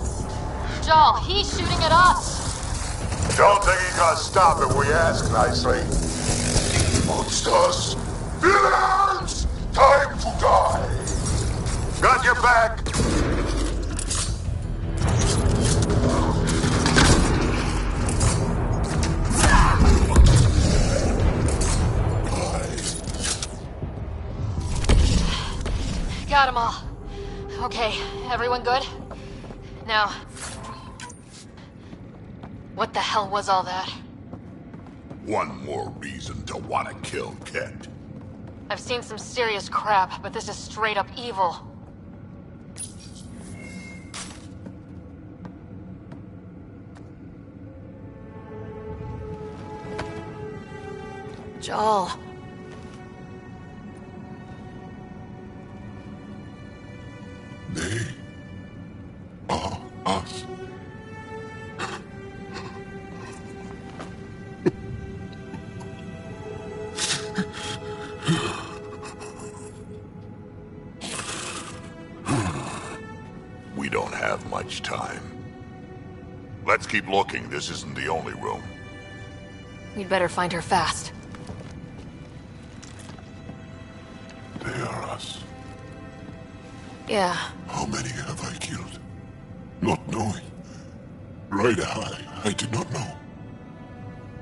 Joel, he's shooting at us! Don't think he gonna stop if we ask nicely. Monsters! Villains! Time to die! Got your back! Got them all. Okay, everyone good? Now, what the hell was all that? One more reason to want to kill Kent. I've seen some serious crap, but this is straight up evil. Joel. They are us. We don't have much time. Let's keep looking. This isn't the only room. We'd better find her fast. They are us. Yeah. How many have I killed? Not knowing. Ryder High, I did not know.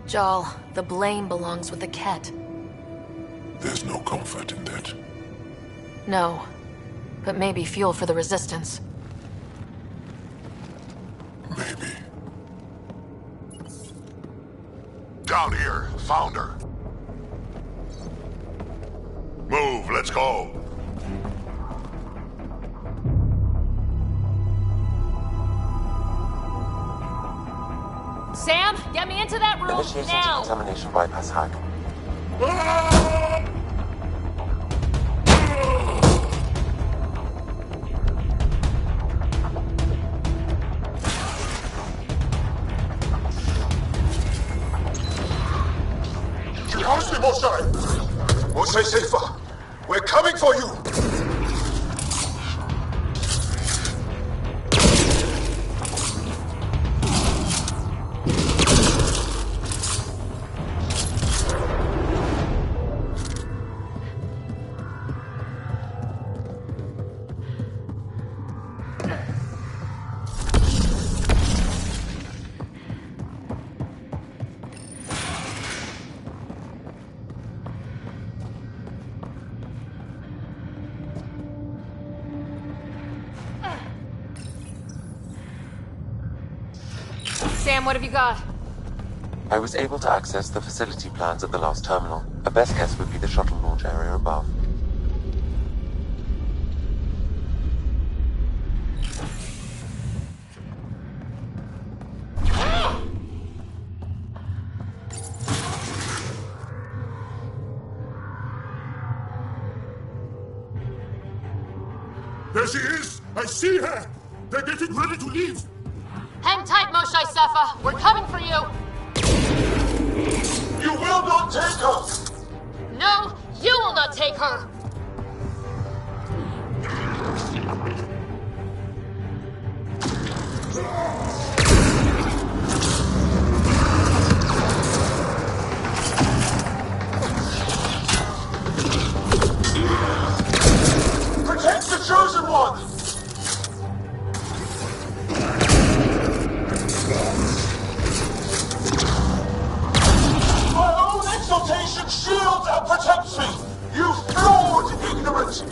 Jarl, the blame belongs with the Ket. There's no comfort in that. No. But maybe fuel for the Resistance. Maybe. Down here. Found her. Move, let's go. Sam, get me into that room Initiating now! decontamination bypass hack. You house me, Mosai! Mosai Safer! We're coming for you! Sam, what have you got? I was able to access the facility plans at the last terminal. A best guess would be the shuttle launch area above. There she is! I see her! They're getting ready to leave! Hang tight, Moshe Sefa! We're coming for you! You will not take her! No, you will not take her! Protect the Chosen One! My own exaltation shields and protects me! You flawed ignorant!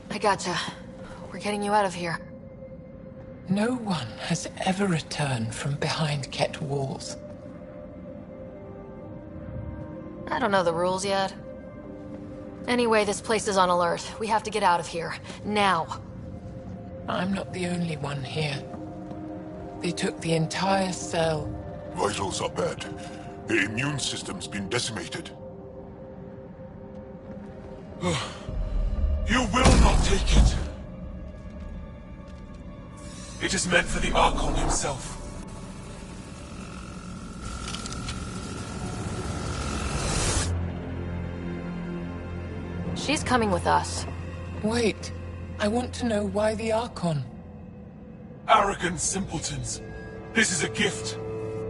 I gotcha. We're getting you out of here. No one has ever returned from behind Ket walls. I don't know the rules yet. Anyway, this place is on alert. We have to get out of here. Now. I'm not the only one here. They took the entire cell. Vitals are bad. The immune system's been decimated. You will not take it. It is meant for the Archon himself. She's coming with us. Wait. I want to know why the Archon. Arrogant simpletons. This is a gift.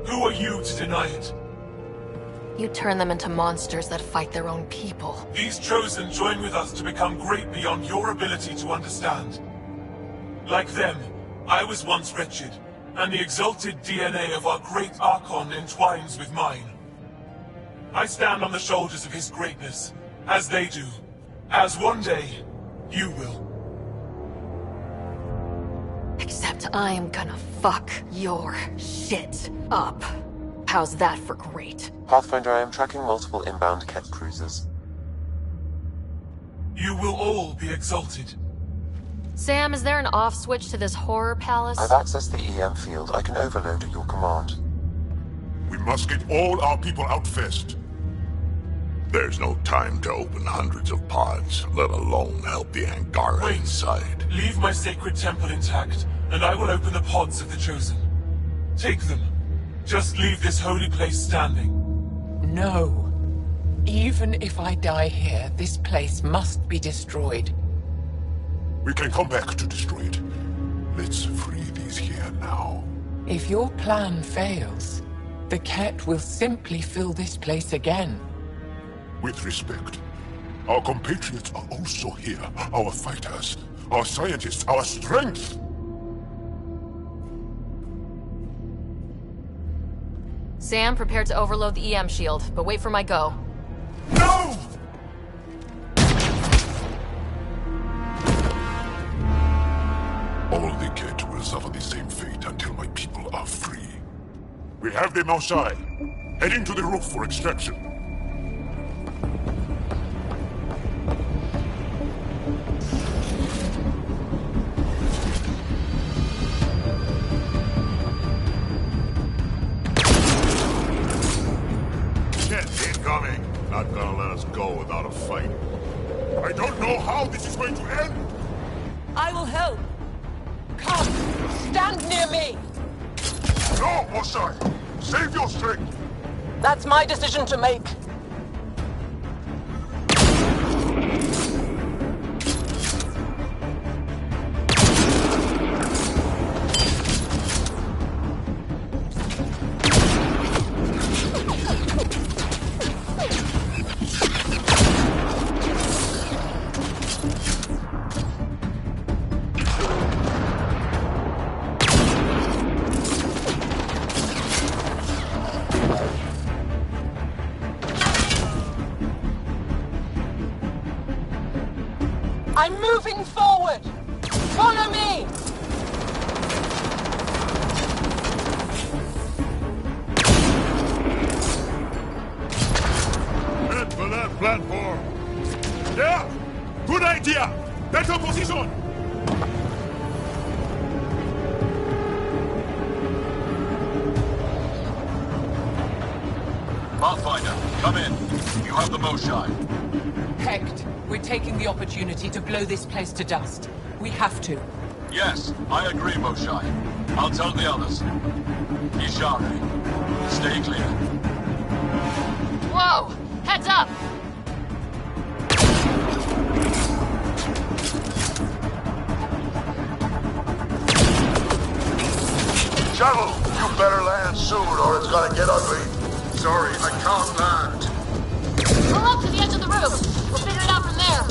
Who are you to deny it? You turn them into monsters that fight their own people. These Chosen join with us to become great beyond your ability to understand. Like them, I was once wretched, and the exalted DNA of our great Archon entwines with mine. I stand on the shoulders of his greatness, as they do, as one day, you will. Except I am gonna fuck your shit up. How's that for great? Pathfinder, I am tracking multiple inbound Ket cruisers. You will all be exalted. Sam, is there an off switch to this horror palace? I've accessed the EM field. I can overload at your command. We must get all our people out first. There's no time to open hundreds of pods, let alone help the Angara inside. Leave my sacred temple intact, and I will open the pods of the Chosen. Take them. Just leave this holy place standing. No. Even if I die here, this place must be destroyed. We can come back to destroy it. Let's free these here now. If your plan fails, the Ket will simply fill this place again. With respect, our compatriots are also here. Our fighters, our scientists, our strength. Sam, prepare to overload the EM shield, but wait for my go. No! All the Ket will suffer the same fate until my people are free. We have them outside, heading to the roof for extraction. Incoming! Not gonna let us go without a fight. I don't know how this is going to end! I will help! Come! Stand near me! No, Mosai! Save your strength! That's my decision to make. I'm moving forward! Follow me! Head for that platform! Yeah! Good idea! Better position! Pathfinder, come in. You have the Moshai. Hecht, we're taking the opportunity to blow this place to dust. We have to. Yes, I agree, Moshai. I'll tell the others. Ishari, stay clear. Whoa! Heads up! shuttle! You better land soon or it's gonna get ugly. Sorry, I can't land. Pull up to the edge of the roof. We'll figure it out from there.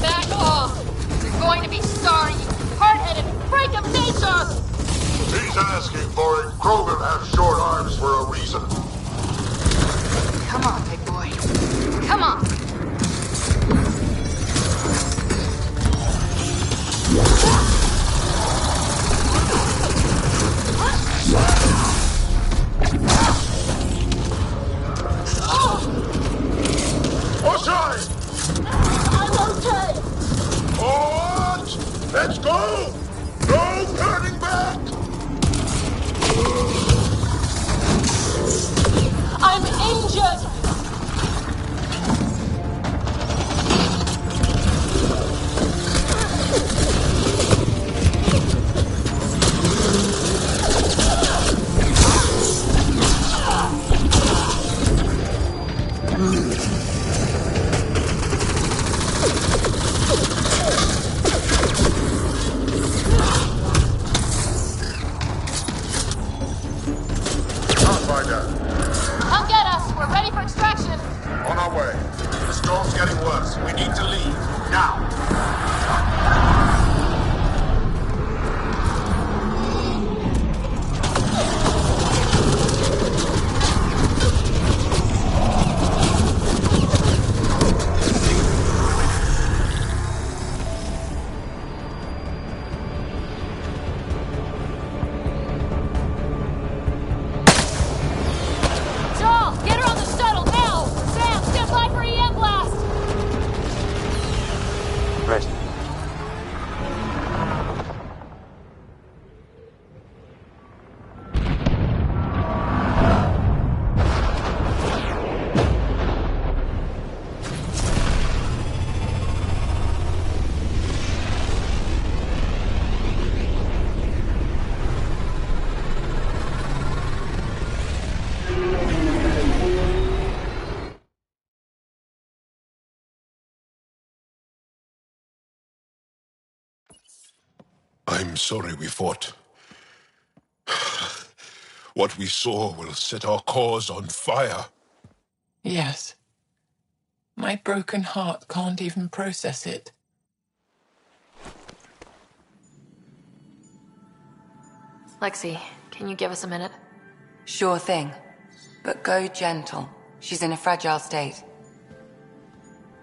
Back off! You're going to be sorry, you hard-headed freak of nature! He's asking for it. Krogan have short arms for a reason. Come on, big boy. Come on! Osai! I'm okay! What? Let's go! No turning back! I'm injured! Pathfinder, Come get us! We're ready for extraction! on our way. The storm's getting worse. We need to leave. Now! Joel, get her on the shuttle now! Sam, stand by for EM blast! Ready. I'm sorry we fought. What we saw will set our cause on fire. Yes. My broken heart can't even process it. Lexi, can you give us a minute? Sure thing. But go gentle. She's in a fragile state.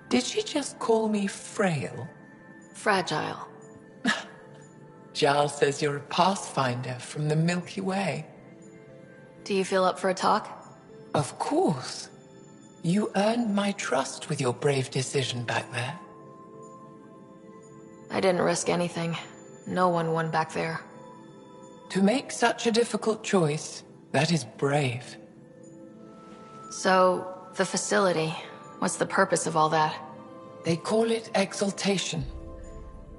Did she just call me frail? Fragile. Giles says you're a pathfinder from the Milky Way. Do you feel up for a talk? Of course. You earned my trust with your brave decision back there. I didn't risk anything. No one won back there. To make such a difficult choice, that is brave. So, the facility, what's the purpose of all that? They call it exaltation.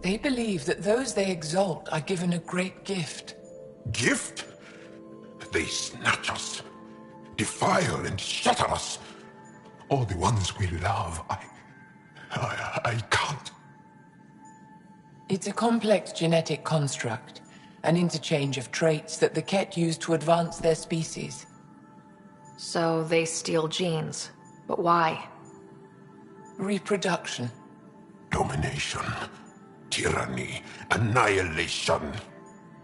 They believe that those they exalt are given a great gift. Gift? They snatch us, defile and shatter us. All the ones we love. I can't. It's a complex genetic construct, an interchange of traits that the Ket use to advance their species. So they steal genes. But why? Reproduction. Domination. Tyranny. Annihilation.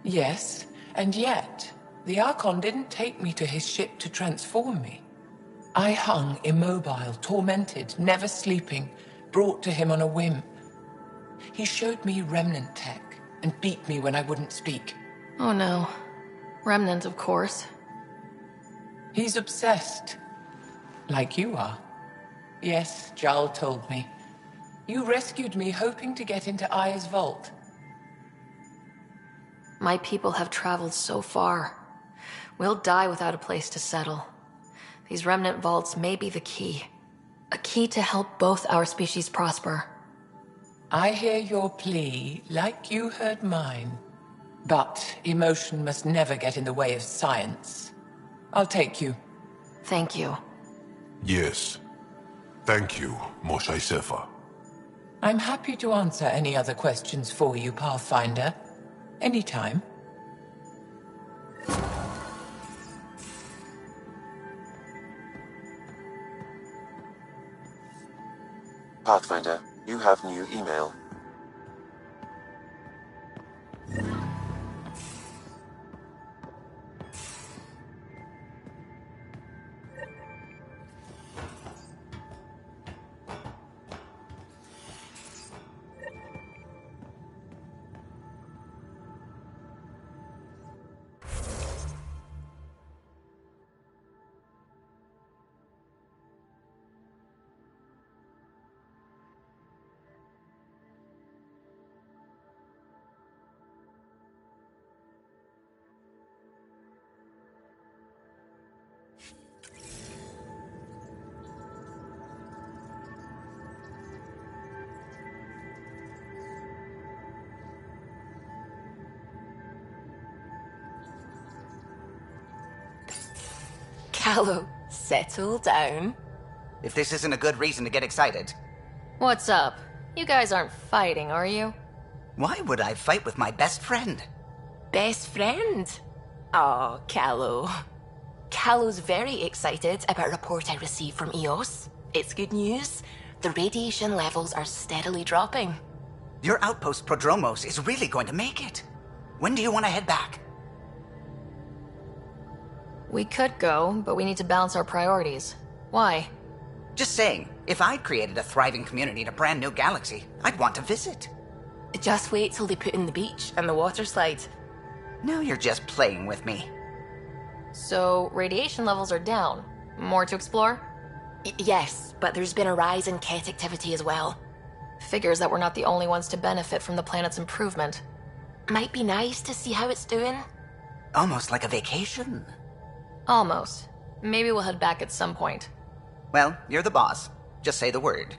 Yes, and yet, the Archon didn't take me to his ship to transform me. I hung immobile, tormented, never sleeping, brought to him on a whim. He showed me remnant tech and beat me when I wouldn't speak. Oh no. Remnant, of course. He's obsessed. Like you are. Yes, Jarl told me. You rescued me hoping to get into Aya's vault. My people have traveled so far. We'll die without a place to settle. These remnant vaults may be the key. A key to help both our species prosper. I hear your plea, like you heard mine. But emotion must never get in the way of science. I'll take you. Thank you. Yes. Thank you, Moshe Sefer. I'm happy to answer any other questions for you, Pathfinder. Anytime. Pathfinder, you have new email. Callow, settle down. If this isn't a good reason to get excited. What's up? You guys aren't fighting, are you? Why would I fight with my best friend? Best friend? Oh, Callow. Callow's very excited about a report I received from EOS. It's good news. The radiation levels are steadily dropping. Your outpost Prodromos is really going to make it. When do you want to head back? We could go, but we need to balance our priorities. Why? Just saying, if I'd created a thriving community in a brand new galaxy, I'd want to visit. Just wait till they put in the beach and the water slide. Now you're just playing with me. So, radiation levels are down. More to explore? Yes, but there's been a rise in Ket activity as well. Figures that we're not the only ones to benefit from the planet's improvement. Might be nice to see how it's doing. Almost like a vacation. Almost. Maybe we'll head back at some point. Well, you're the boss. Just say the word.